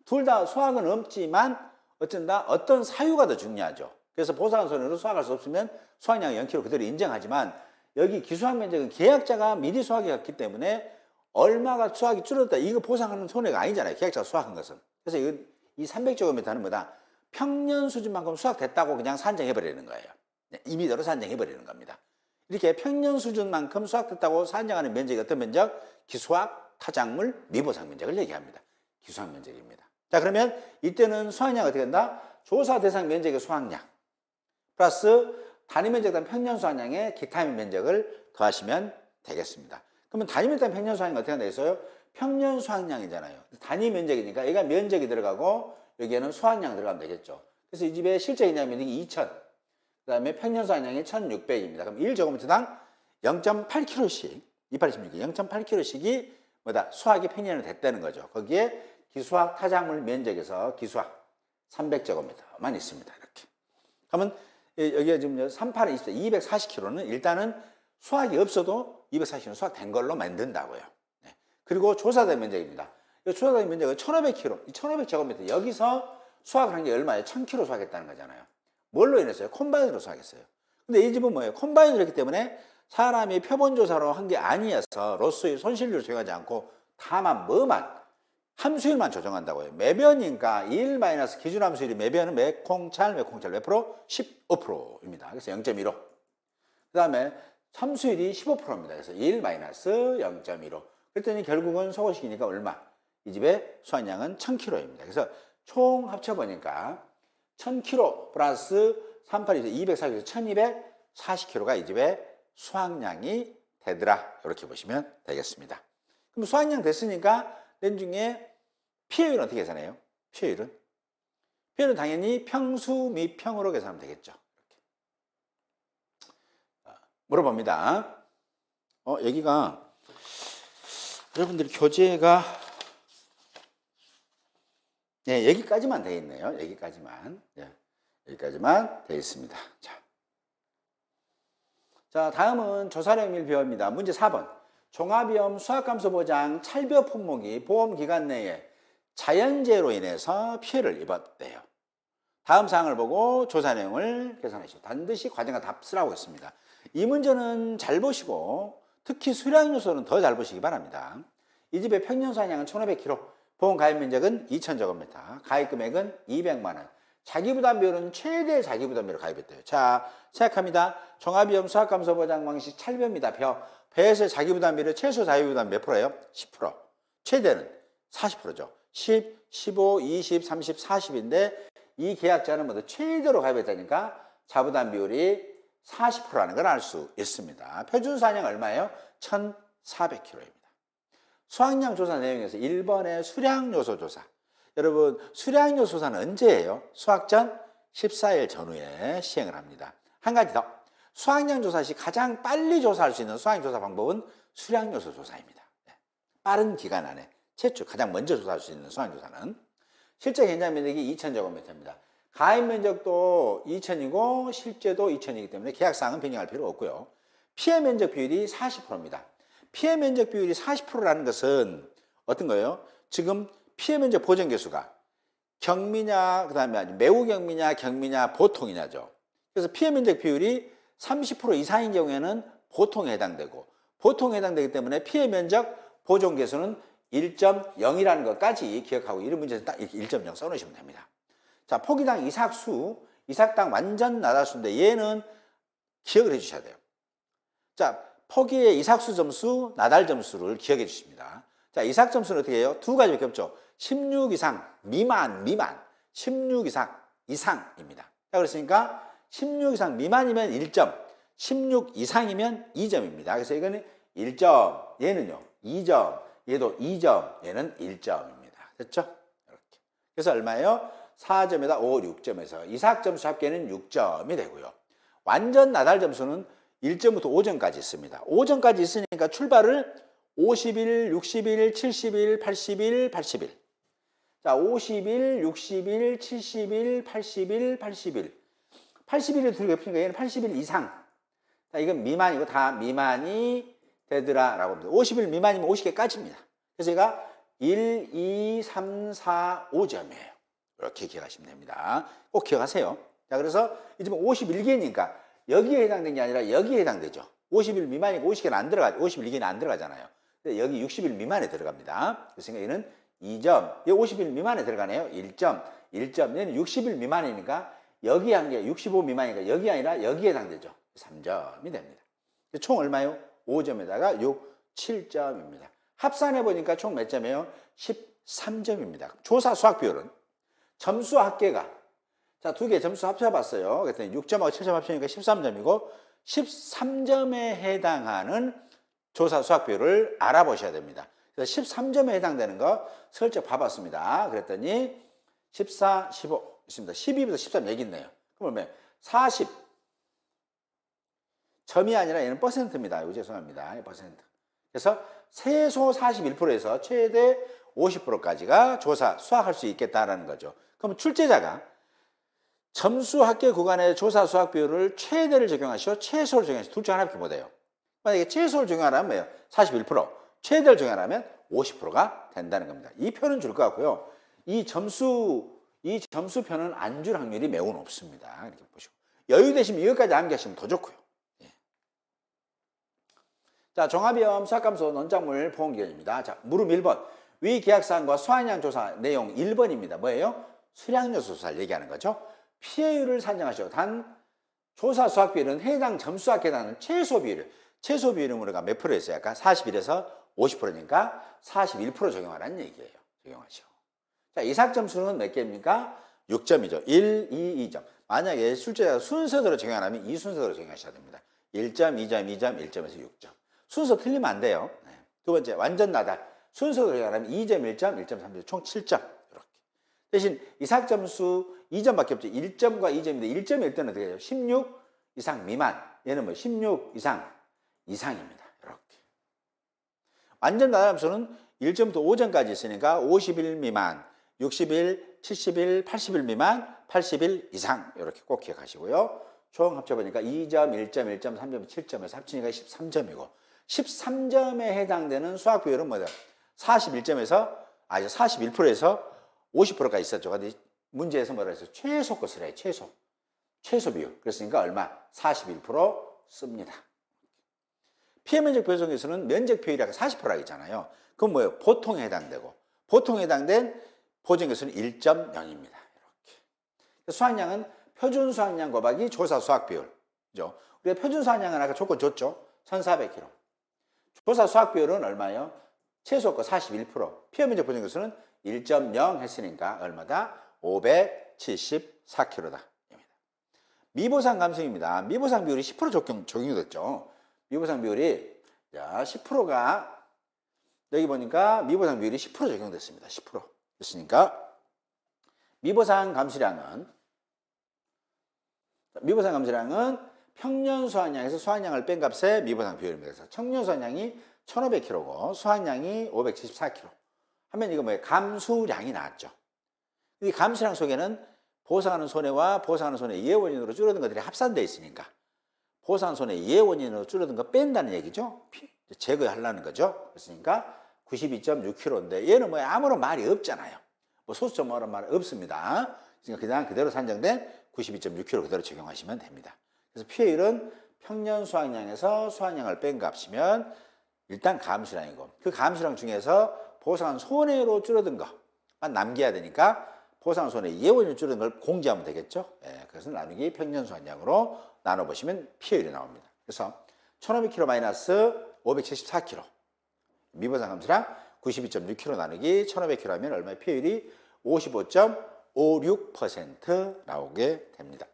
둘 다 수학은 없지만 어쩐다 어떤 사유가 더 중요하죠. 그래서 포상한 손해로 수학할 수 없으면 수학량 0kg 그대로 인정하지만, 여기 기수학 면적은 계약자가 미리 수학해 갔기 때문에 얼마가 수학이 줄었다, 이거 보상하는 손해가 아니잖아요. 계약자가 수학한 것은. 그래서 이 300제곱미터는 뭐다? 평년 수준만큼 수학됐다고 그냥 산정해버리는 거예요. 임의대로 산정해버리는 겁니다. 이렇게 평년 수준만큼 수학됐다고 산정하는 면적이 어떤 면적? 기수학, 타작물, 미보상 면적을 얘기합니다. 기수학 면적입니다. 자, 그러면 이때는 수학량 어떻게 된다? 조사 대상 면적의 수학량 플러스 단위 면적당 평년 수학량의 기타의 면적을 더하시면 되겠습니다. 그러면 단위 면적당 평년 수학량이 어떻게 한다 했어요? 평년 수학량이잖아요. 단위 면적이니까 얘가 면적이 들어가고 여기에는 수학량 들어가면 되겠죠. 그래서 이 집에 실제 인양 면적이 2000, 그 다음에 평년 수학량이 1600입니다. 그럼 1제곱미터당 0.8kg씩, 2816이 0.8kg씩이 뭐다? 수학이 평년이 됐다는 거죠. 거기에 기수학 타작물 면적에서 기수학 300제곱미터만 있습니다. 이렇게. 그러면 여기가 지금 38은 24, 240kg는 일단은 수학이 없어도 240kg는 수학된 걸로 만든다고요. 네. 그리고 조사된 면적입니다. 이 조사된 면적은 1500kg, 이 1500제곱미터, 여기서 수학을 한 게 얼마예요? 1000kg 수학했다는 거잖아요. 뭘로 인했어요? 콤바인으로 수학했어요. 근데 이 집은 뭐예요? 콤바인으로 했기 때문에 사람이 표본조사로 한 게 아니어서 로스의 손실률을 적용하지 않고 다만 뭐만 함수율만 조정한다고요. 매변이니까 1 마이너스 기준함수율이 매변은 몇 콩찰 몇 프로? 15%입니다. 그래서 0.15. 그 다음에 함수율이 15%입니다. 그래서 1 마이너스 0.15. 그랬더니 결국은 소거식이니까 얼마? 이 집의 수학량은 1000kg입니다. 그래서 총 합쳐보니까 1000kg 플러스 38에서 240에서 1240kg가 이 집의 수학량이 되더라. 이렇게 보시면 되겠습니다. 그럼 수학량 됐으니까 낸 중에 피해율은 어떻게 계산해요? 피해율은 당연히 평수 및 평으로 계산하면 되겠죠. 이렇게. 물어봅니다. 여기가 여러분들이 교재가 네, 여기까지만 되어 있네요. 여기까지만. 네, 여기까지만 되어 있습니다. 자, 다음은 조사령 1배워입니다. 문제 4번. 종합위험 수학감소 보장 찰벼 품목이 보험기간 내에 자연재해로 인해서 피해를 입었대요. 다음 사항을 보고 조사 내용을 계산하시오. 반드시 과정과 답 쓰라고 했습니다. 이 문제는 잘 보시고 특히 수량 요소는 더 잘 보시기 바랍니다. 이 집의 평년 수량은 1500kg, 보험 가입 면적은 2000제곱미터, 가입 금액은 200만 원. 자기부담 비율은 최대 자기부담 비율을 가입했대요. 자, 생각합니다. 종합위험 수학감소 보장 방식 찰벼입니다. 배에서 자기부담 비율 최소 자기부담 몇 프로예요? 10%. 최대는 40%죠. 10, 15, 20, 30, 40인데 이 계약자는 모두 최대로 가입했다니까 자부담 비율이 40%라는 걸 알 수 있습니다. 표준 수학량 얼마예요? 1400kg입니다. 수학량 조사 내용에서 1번의 수량 요소 조사. 여러분, 수량 요소 조사는 언제예요? 수학 전 14일 전후에 시행을 합니다. 한 가지 더. 수학량 조사 시 가장 빨리 조사할 수 있는 수학량 조사 방법은 수량 요소 조사입니다. 빠른 기간 안에 최초 가장 먼저 조사할 수 있는 수학량 조사는 실제 현장 면적이 2000제곱미터입니다. 가입 면적도 2000이고 실제도 2000이기 때문에 계약사항은 변경할 필요 없고요. 피해 면적 비율이 40%입니다. 피해 면적 비율이 40%라는 것은 어떤 거예요? 지금 피해 면적 보전 개수가 경미냐, 그 다음에 매우 경미냐, 경미냐, 보통이냐죠. 그래서 피해 면적 비율이 30% 이상인 경우에는 보통에 해당되고, 보통에 해당되기 때문에 피해 면적 보존 개수는 1.0이라는 것까지 기억하고 이런 문제에서 딱 이렇게 1.0 써놓으시면 됩니다. 자, 포기당 이삭수, 이삭당 완전 나달수인데 얘는 기억을 해 주셔야 돼요. 자, 포기의 이삭수 점수, 나달 점수를 기억해 주십니다. 자, 이삭 점수는 어떻게 해요? 두 가지밖에 없죠. 16 이상, 미만, 16 이상입니다. 자, 그렇으니까 16 이상 미만이면 1점, 16 이상이면 2점입니다. 그래서 이거는 1점, 얘는요, 2점, 얘도 2점, 얘는 1점입니다. 됐죠? 이렇게. 그래서 얼마예요? 4점에다 5, 6점에서 이삭 점수 합계는 6점이 되고요. 완전 나달 점수는 1점부터 5점까지 있습니다. 5점까지 있으니까 출발을 50일, 60일, 70일, 80일, 80일. 자, 50일, 60일, 70일, 80일, 80일. 80일에 둘이 겹치니까 얘는 80일 이상. 자, 이건 미만이고 다 미만이 되더라 라고 합니다. 50일 미만이면 50개까지입니다. 그래서 얘가 1, 2, 3, 4, 5점이에요. 이렇게 기억하시면 됩니다. 꼭 기억하세요. 자, 그래서 이제 51개니까 여기에 해당된 게 아니라 여기에 해당되죠. 50일 미만이고 50개는 안 들어가죠. 51개는 안 들어가잖아요. 여기 60일 미만에 들어갑니다. 그래서 얘는 2점. 여기 50일 미만에 들어가네요. 1점. 1점. 얘는 60일 미만이니까 여기 한 게 65 미만이니까 여기 아니라 여기에 해당되죠. 3점이 됩니다. 총 얼마요? 5점에다가 6, 7점입니다. 합산해 보니까 총 몇 점이에요? 13점입니다. 조사 수학 비율은 점수 합계가 자, 두 개 점수 합쳐봤어요. 그랬더니 6점하고 7점 합치니까 13점이고 13점에 해당하는 조사 수학 비율을 알아보셔야 됩니다. 그래서 13점에 해당되는 거 슬쩍 봐봤습니다. 그랬더니 14, 15 있습니다. 12부터 13 여기 있네요. 그러면 40 점이 아니라 얘는 퍼센트입니다. 이거 죄송합니다. 퍼센트. 그래서 최소 41%에서 최대 50%까지가 조사 수학할 수 있겠다라는 거죠. 그럼 출제자가 점수 합계 구간의 조사 수학 비율을 최대를 적용하시오, 최소를 적용하시오. 둘 중 하나밖에 못해요. 만약에 최소를 적용하라면 뭐예요? 41%, 최대를 적용하라면 50%가 된다는 겁니다. 이 표는 줄 것 같고요. 이 점수표는 안 줄 확률이 매우 높습니다. 이렇게 보시고 여유 되시면 이것까지 암기하시면 더 좋고요. 예. 자, 종합위험 수학감소 논작물 보험기간입니다. 자, 물음 1번. 위 계약사항과 수학량 조사 내용 1번입니다. 뭐예요? 수량요소 조사를 얘기하는 거죠. 피해율을 산정하시오. 단 조사 수학 비율은 해당 점수 합계에 해당하는 최소 비율. 최소 비율은 우리가 몇 프로였어요? 아까 41에서 50%니까 41% 적용하라는 얘기예요. 적용하시오. 자, 이삭 점수는 몇 개입니까? 6점이죠. 1, 2, 2점. 만약에 출제자가 순서대로 적용하면 이 순서대로 적용하셔야 됩니다. 1점, 2점, 2점, 1점에서 6점. 순서 틀리면 안 돼요. 네. 두 번째, 완전 나달. 순서대로 적용하면 2점, 1점, 1점, 3점, 총 7점. 이렇게. 대신 이삭 점수 2점밖에 없죠. 1점과 2점인데 1점이 1등은 어떻게 해요? 16 이상 미만. 얘는 뭐 16 이상 이상입니다. 이렇게. 완전 나달 함수는 1점부터 5점까지 있으니까 50일 미만, 60일, 70일, 80일 미만, 80일 이상 이렇게 꼭 기억하시고요. 총 합쳐보니까 2점, 1점, 1점, 3점, 7점에서 합치니까 13점이고 13점에 해당되는 수학 비율은 뭐다? 41%에서 50%까지 있었죠. 근데 문제에서 뭐라 했어요? 최소 것을 해요. 최소 비율. 그랬으니까 얼마? 41% 씁니다. 피해 면적 배송에서는 면적 비율이 아까 40%라고 했잖아요. 그건 뭐예요? 보통에 해당되고 보통에 해당된 보증에서는 1.0입니다. 이렇게. 수학량은 표준 수학량 곱하기 조사 수학 비율. 그죠? 우리가 표준 수학량은 아까 조건 줬죠? 1400kg. 조사 수학 비율은 얼마예요? 최소 거 41%. 피해 면적 보증에서는 1.0 했으니까 얼마다? 574kg다. 미보상 감성입니다. 미보상 비율이 10% 적용이 됐죠. 미보상 비율이 자 10%가 여기 보니까 미보상 비율이 10% 적용됐습니다. 10% 됐으니까 미보상 감수량은 평년 수확량에서 수확량을 뺀 값의 미보상 비율입니다. 그래서 청년 수확량이 1500kg고 수확량이 574kg 하면 이거 뭐예요? 감수량이 나왔죠. 이 감수량 속에는 보상하는 손해와 보상하는 손해 이해 원인으로 줄어든 것들이 합산되어 있으니까 보상하는 손해 이해 원인으로 줄어든 거 뺀다는 얘기죠. 제거하려는 거죠. 그랬으니까 92.6kg인데 얘는 뭐 아무런 말이 없잖아요. 뭐 소수점 뭐란 말 없습니다. 그냥 그대로 산정된 92.6kg 그대로 적용하시면 됩니다. 그래서 피해율은 평년 수확량에서 수확량을 뺀 값이면 일단 감수량이고 그 감수량 중에서 보상한 손해로 줄어든 것만 남겨야 되니까 보상한 손해 이해 원인으로 줄어든 걸 공제하면 되겠죠. 예, 그래서 나누기 평년 수확량으로 나눠보시면 피해율이 나옵니다. 그래서 1500kg 마이너스 574kg 미보상 감수량 92.6kg 나누기 1500kg 하면 얼마의 피해율이 55.56% 나오게 됩니다.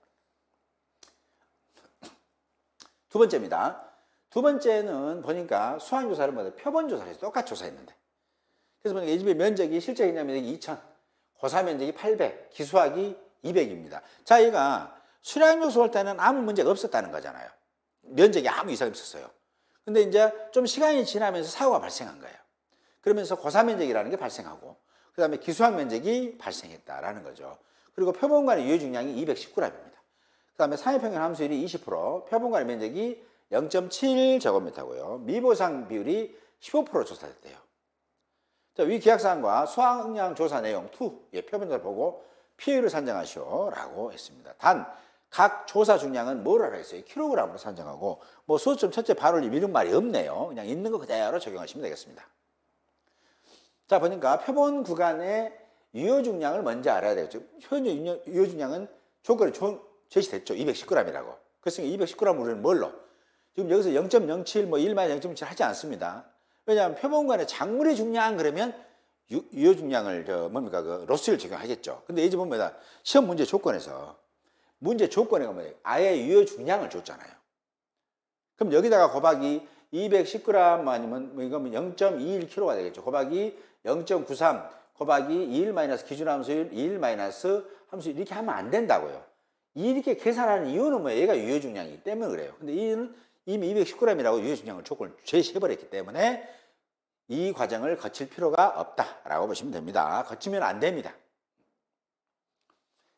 두 번째입니다. 두 번째는 보니까 수학조사를 뭐예요? 표본조사를 해서 똑같이 조사했는데 그래서 보니까 이 집의 면적이 실제 개념면적이 2000 고사 면적이 800 기수학이 200입니다. 자, 얘가 수량요소 할 때는 아무 문제가 없었다는 거잖아요. 면적이 아무 이상이 없었어요. 근데 이제 좀 시간이 지나면서 사고가 발생한 거예요. 그러면서 고사 면적이라는 게 발생하고 그 다음에 기수학 면적이 발생했다라는 거죠. 그리고 표본간의 유효 중량이 219g입니다. 그 다음에 상해평균 함수율이 20%, 표본간의 면적이 0.7제곱미터고요. 미보상 비율이 15% 조사됐대요. 자, 위 계약사항과 수확량 조사 내용 2, 표본조사를 보고 피해율을 산정하시오라고 했습니다. 단, 각 조사 중량은 뭐라 했어요? 킬로그램으로 산정하고, 뭐 수점 첫째 발올림 이런 말이 없네요. 그냥 있는 거 그대로 적용하시면 되겠습니다. 자, 보니까 표본 구간의 유효 중량을 먼저 알아야 되겠죠. 현재 유효 중량은 조건이 제시됐죠. 219g이라고. 그래서 219g 우리는 뭘로? 지금 여기서 0.07, 뭐 1-0.7 하지 않습니다. 왜냐하면 표본간의 작물의 중량 그러면 유효 중량을 로스를 적용하겠죠. 근데 이제 보면 시험 문제 조건에서 문제 조건에 가면 아예 유효 중량을 줬잖아요. 그럼 여기다가 곱하기 210g 아니면 이거면 0.21kg가 되겠죠. 곱하기 0.93 곱하기 21 기준함수율 21 함수율 이렇게 하면 안 된다고요. 이렇게 계산하는 이유는 뭐예요? 얘가 유효 중량이기 때문에 그래요. 근데 이는 이미 210g이라고 유효 중량을 조건을 제시해버렸기 때문에 이 과정을 거칠 필요가 없다라고 보시면 됩니다. 거치면 안 됩니다.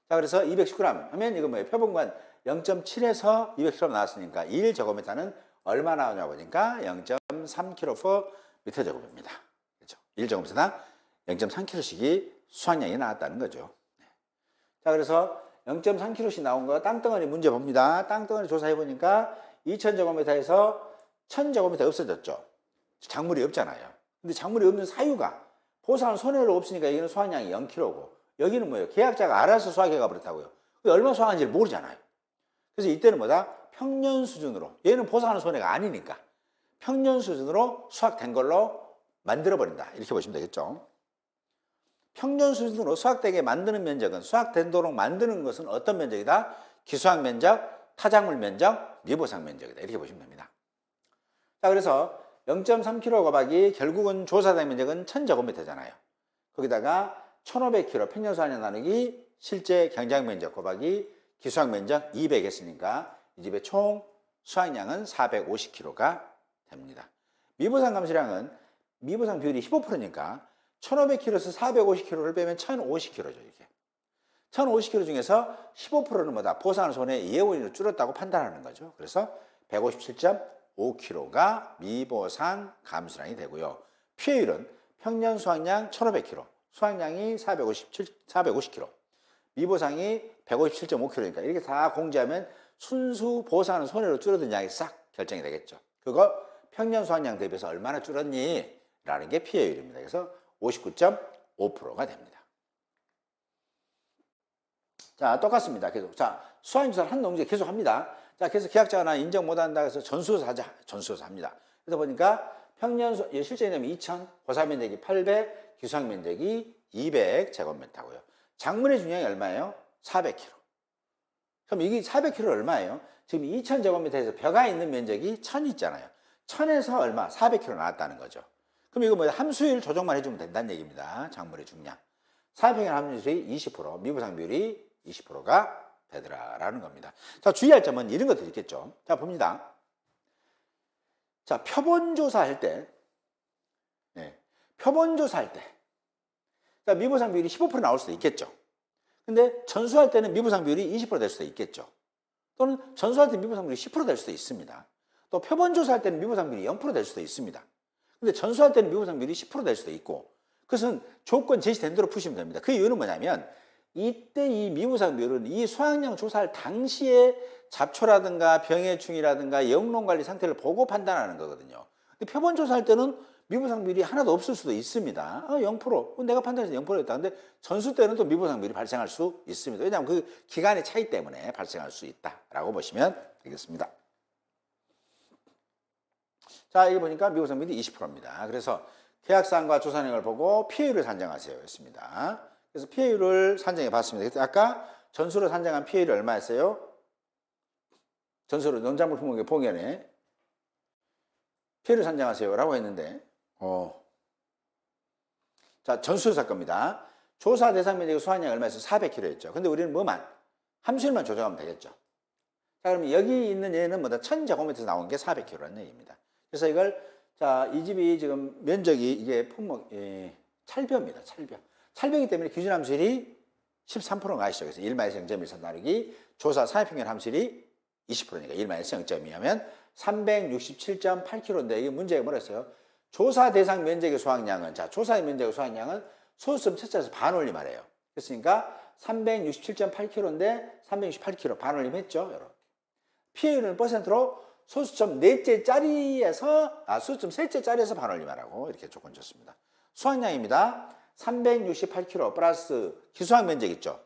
자, 그래서 210g 하면 이거 뭐예요? 표본관 0.7에서 210g 나왔으니까 1제곱미터는 얼마 나오냐 보니까 0.3kg/m제곱입니다. 그렇죠? 1제곱미터당 0.3kg씩이 수확량이 나왔다는 거죠. 자, 그래서 0.3kg씩 나온 거 땅덩어리 문제 봅니다. 땅덩어리 조사해 보니까 2000제곱미터에서 1000제곱미터 없어졌죠. 작물이 없잖아요. 근데 작물이 없는 사유가 보상은 손해로 없으니까 여기는 수확량이 0kg고 여기는 뭐예요? 계약자가 알아서 수확해 가버렸다고요. 얼마 수확한지를 모르잖아요. 그래서 이때는 뭐다? 평년 수준으로, 얘는 보상하는 손해가 아니니까 평년 수준으로 수확된 걸로 만들어버린다. 이렇게 보시면 되겠죠. 평년 수준으로 수확되게 만드는 면적은 수확되도록 만드는 것은 어떤 면적이다? 기수학 면적, 타작물 면적, 미보상 면적이다. 이렇게 보시면 됩니다. 자, 그래서 0.3kg 곱하기 결국은 조사된 면적은 1000제곱미터잖아요. 거기다가 1500kg 평년 수확량 나누기 실제 경작 면적 곱하기 기수학 면적 200 했으니까 이 집의 총 수확량은 450kg가 됩니다. 미보상 감소량은 미보상 비율이 15%니까 1500kg에서 450kg를 빼면 1050kg죠. 이게 1050kg 중에서 15%는 뭐다? 보상하는 손해 예원으로 줄었다고 판단하는 거죠. 그래서 157.5kg가 미보상 감소량이 되고요. 피해율은 평년 수확량 1500kg, 수확량이 450kg, 미보상이 157.5kg니까 이렇게 다 공제하면 순수 보상하는 손해로 줄어든 양이 싹 결정이 되겠죠. 그거 평년 수확량 대비해서 얼마나 줄었니? 라는 게 피해율입니다. 그래서 59.5%가 됩니다. 자, 똑같습니다. 계속. 자, 수확임조사를 한 농지에 계속 합니다. 자, 그래서 계약자가 인정 못한다 해서 전수조사 하자. 전수조사 합니다. 그래서 보니까 평년 실제 내면 2000, 고사 면적이 800, 기수학 면적이 200제곱미터고요. 작물의 중량이 얼마예요? 400kg. 그럼 이게 400kg 얼마예요? 지금 2000제곱미터에서 벼가 있는 면적이 1000 있잖아요. 1000에서 얼마? 400kg 나왔다는 거죠. 그럼 이거 뭐 함수율 조정만 해주면 된다는 얘기입니다. 작물의 중량. 사회평균 함수율이 20%, 미보상 비율이 20%가 되더라라는 겁니다. 자, 주의할 점은 이런 것들이 있겠죠. 자, 봅니다. 자, 표본조사할 때, 표본조사할 때, 자, 미보상 비율이 15% 나올 수도 있겠죠. 근데 전수할 때는 미보상 비율이 20% 될 수도 있겠죠. 또는 전수할 때 미보상 비율이 10% 될 수도 있습니다. 또 표본조사할 때는 미보상 비율이 0% 될 수도 있습니다. 근데 전수할 때는 미보상 비율이 10%될 수도 있고, 그것은 조건 제시된 대로 푸시면 됩니다. 그 이유는 뭐냐면 이때 이 미보상 비율은 이 수확량 조사할 당시에 잡초라든가 병해충이라든가 영농 관리 상태를 보고 판단하는 거거든요. 근데 표본 조사할 때는 미보상 비율이 하나도 없을 수도 있습니다. 0%. 내가 판단해서 0%였다. 근데 전수 때는 또 미보상 비율이 발생할 수 있습니다. 왜냐하면 그 기간의 차이 때문에 발생할 수 있다라고 보시면 되겠습니다. 자, 여기 보니까 미보상 비율이 20%입니다. 그래서 계약사항과 조사 내용을 보고 피해율을 산정하세요. 였습니다. 그래서 피해율을 산정해 봤습니다. 아까 전수로 산정한 피해율이 얼마였어요? 전수로 농작물 품목의 봉연에 피해율을 산정하세요. 라고 했는데, 자, 전수조사 겁니다. 조사 대상 면적의 수확량이 얼마였어요? 400kg였죠. 근데 우리는 뭐만? 함수율만 조정하면 되겠죠. 자, 그러면 여기 있는 얘는 뭐다? 1000제곱미터에서 나온 게 400kg라는 얘기입니다. 그래서 이걸 자, 이 집이 지금 면적이 이게 품목 찰벽입니다. 찰벽. 찰벽이기 때문에 기준 함수율이 13%가 아시죠? 그래서 1-0.14 나누기 조사 산해평균 함수율이 20%니까 1-0.2하면 367.8kg인데 이게 문제가 뭐랬어요? 조사 대상 면적의 수확량은 자, 조사의 면적의 수확량은 소수점 첫자에서 반올림하래요. 그랬으니까 367.8kg인데 368kg 반올림했죠, 여러분. 피해율은 퍼센트로 소수점 넷째 짜리에서 소수점 셋째 짜리에서 반올림하라고 이렇게 조건 줬습니다. 수확량입니다. 368kg 플러스 기수확 면적 있죠.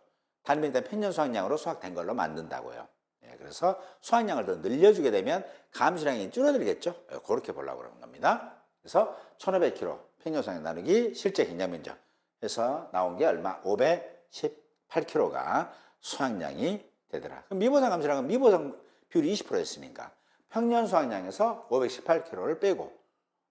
단위면 평년 수확량으로 수확된 걸로 만든다고요. 예, 그래서 수확량을 더 늘려주게 되면 감수량이 줄어들겠죠. 예, 그렇게 보려고 그러는 겁니다. 그래서 1500kg 평년 수확량 나누기 실제 경량 면적 해서 나온 게 얼마? 518kg가 수확량이 되더라. 그럼 미보상 감수량은 미보상 비율이 20%였으니까 평년 수확량에서 518kg를 빼고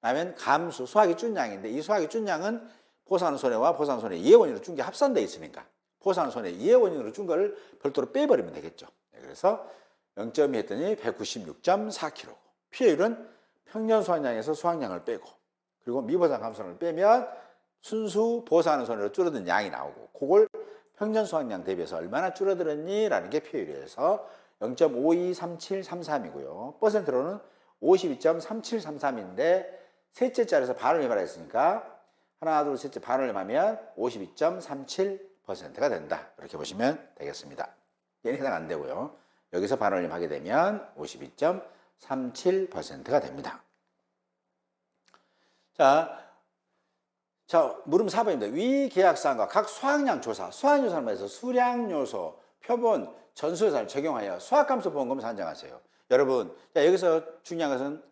그러면 감수 수확이 준 양인데 이 수확이 준 양은 보상하는 손해와 보상하는 손해 이해원인으로 준 게 합산되어 있으니까 보상하는 손해 이해원인으로 준 거를 별도로 빼버리면 되겠죠. 그래서 0.2 했더니 196.4kg. 피해율은 평년 수확량에서 수확량을 빼고 그리고 미보상 감수량을 빼면 순수 보상하는 손해로 줄어든 양이 나오고 그걸 평년 수확량 대비해서 얼마나 줄어들었니? 라는 게 피해율이어서 0.523733이고요. 퍼센트로는 52.3733인데 셋째 자리에서 반올림하라 했으니까 하나, 둘, 셋째 반올림하면 52.37%가 된다. 이렇게 보시면 되겠습니다. 얘는 해당 안 되고요. 여기서 반올림하게 되면 52.37%가 됩니다. 자, 물음 4번입니다. 위 계약사항과 각 수확량 조사, 수확요소를 말해서 수량요소, 표본, 전수요소를 적용하여 수확감소 보험금을 산정하세요. 여러분, 자, 여기서 중요한 것은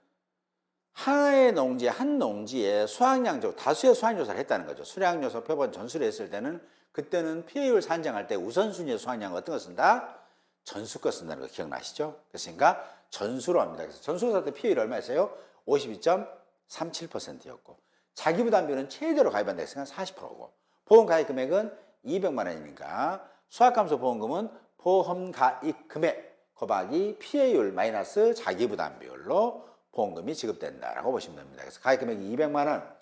하나의 농지, 한 농지에 수확량, 다수의 수확요소를 했다는 거죠. 수량요소, 표본, 전수를 했을 때는 그때는 피해율 산정할 때 우선순위의 수확량은 어떤 거 쓴다? 전수 거 쓴다는 거 기억나시죠? 그러니까 전수로 합니다. 그래서 전수조사 때 피해율이 얼마였어요? 52.37%였고 자기부담비는 최대로 가입한다 했으니까 40%고 보험 가입 금액은 200만 원이니까 수확감소 보험금은 보험 가입 금액 곱하기 피해율 마이너스 자기부담비율로 보험금이 지급된다라고 보시면 됩니다. 그래서 가입 금액이 200만 원.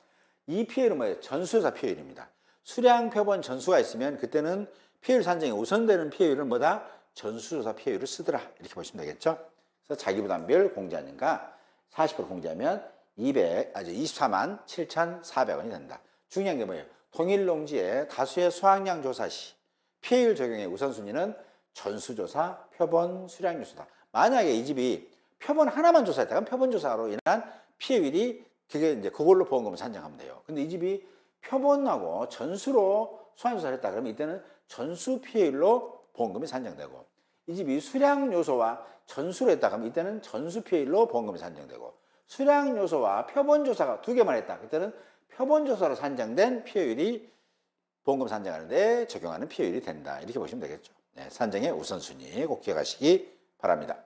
이 피해율은 뭐예요? 전수조사 피해율입니다. 수량 표본 전수가 있으면 그때는 피해율 산정이 우선되는 피해율은 뭐다? 전수조사 피해율을 쓰더라. 이렇게 보시면 되겠죠? 그래서 자기부담비율 공제하니까 40% 공제하면 24만 7,400원이 된다. 중요한 게 뭐예요? 동일 농지의 다수의 수확량 조사 시 피해율 적용의 우선순위는 전수조사, 표본, 수량요소다. 만약에 이 집이 표본 하나만 조사했다. 그럼 표본 조사로 인한 피해율이 그걸로 보험금을 산정하면 돼요. 근데 이 집이 표본하고 전수로 수확조사를 했다. 그러면 이때는 전수 피해율로 보험금이 산정되고 이 집이 수량요소와 전수로 했다. 그러면 이때는 전수 피해율로 보험금이 산정되고 수량요소와 표본조사가 두 개만 했다. 그때는 표본조사로 산정된 피해율이 보험금 산정하는데 적용하는 피해율이 된다. 이렇게 보시면 되겠죠. 네, 산정의 우선순위 꼭 기억하시기 바랍니다.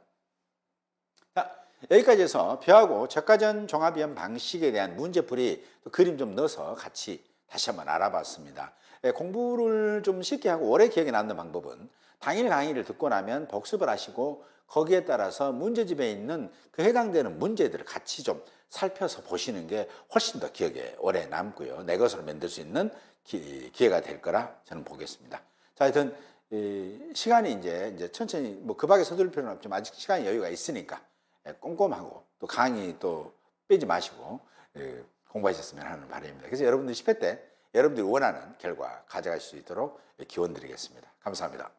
자, 여기까지 해서 벼하고 저가전 종합위험 방식에 대한 문제풀이 또 그림 좀 넣어서 같이 다시 한번 알아봤습니다. 네, 공부를 좀 쉽게 하고 오래 기억에 남는 방법은 당일 강의를 듣고 나면 복습을 하시고 거기에 따라서 문제집에 있는 그 해당되는 문제들을 같이 좀 살펴서 보시는 게 훨씬 더 기억에 오래 남고요. 내 것으로 만들 수 있는 기회가 될 거라 저는 보겠습니다. 자, 하여튼 시간이 이제 천천히 뭐 급하게 서둘 필요는 없지만 아직 시간이 여유가 있으니까 꼼꼼하고 또 강의 또 빼지 마시고 공부하셨으면 하는 바람입니다. 그래서 여러분들 10회 때 여러분들이 원하는 결과 가져갈 수 있도록 기원 드리겠습니다. 감사합니다.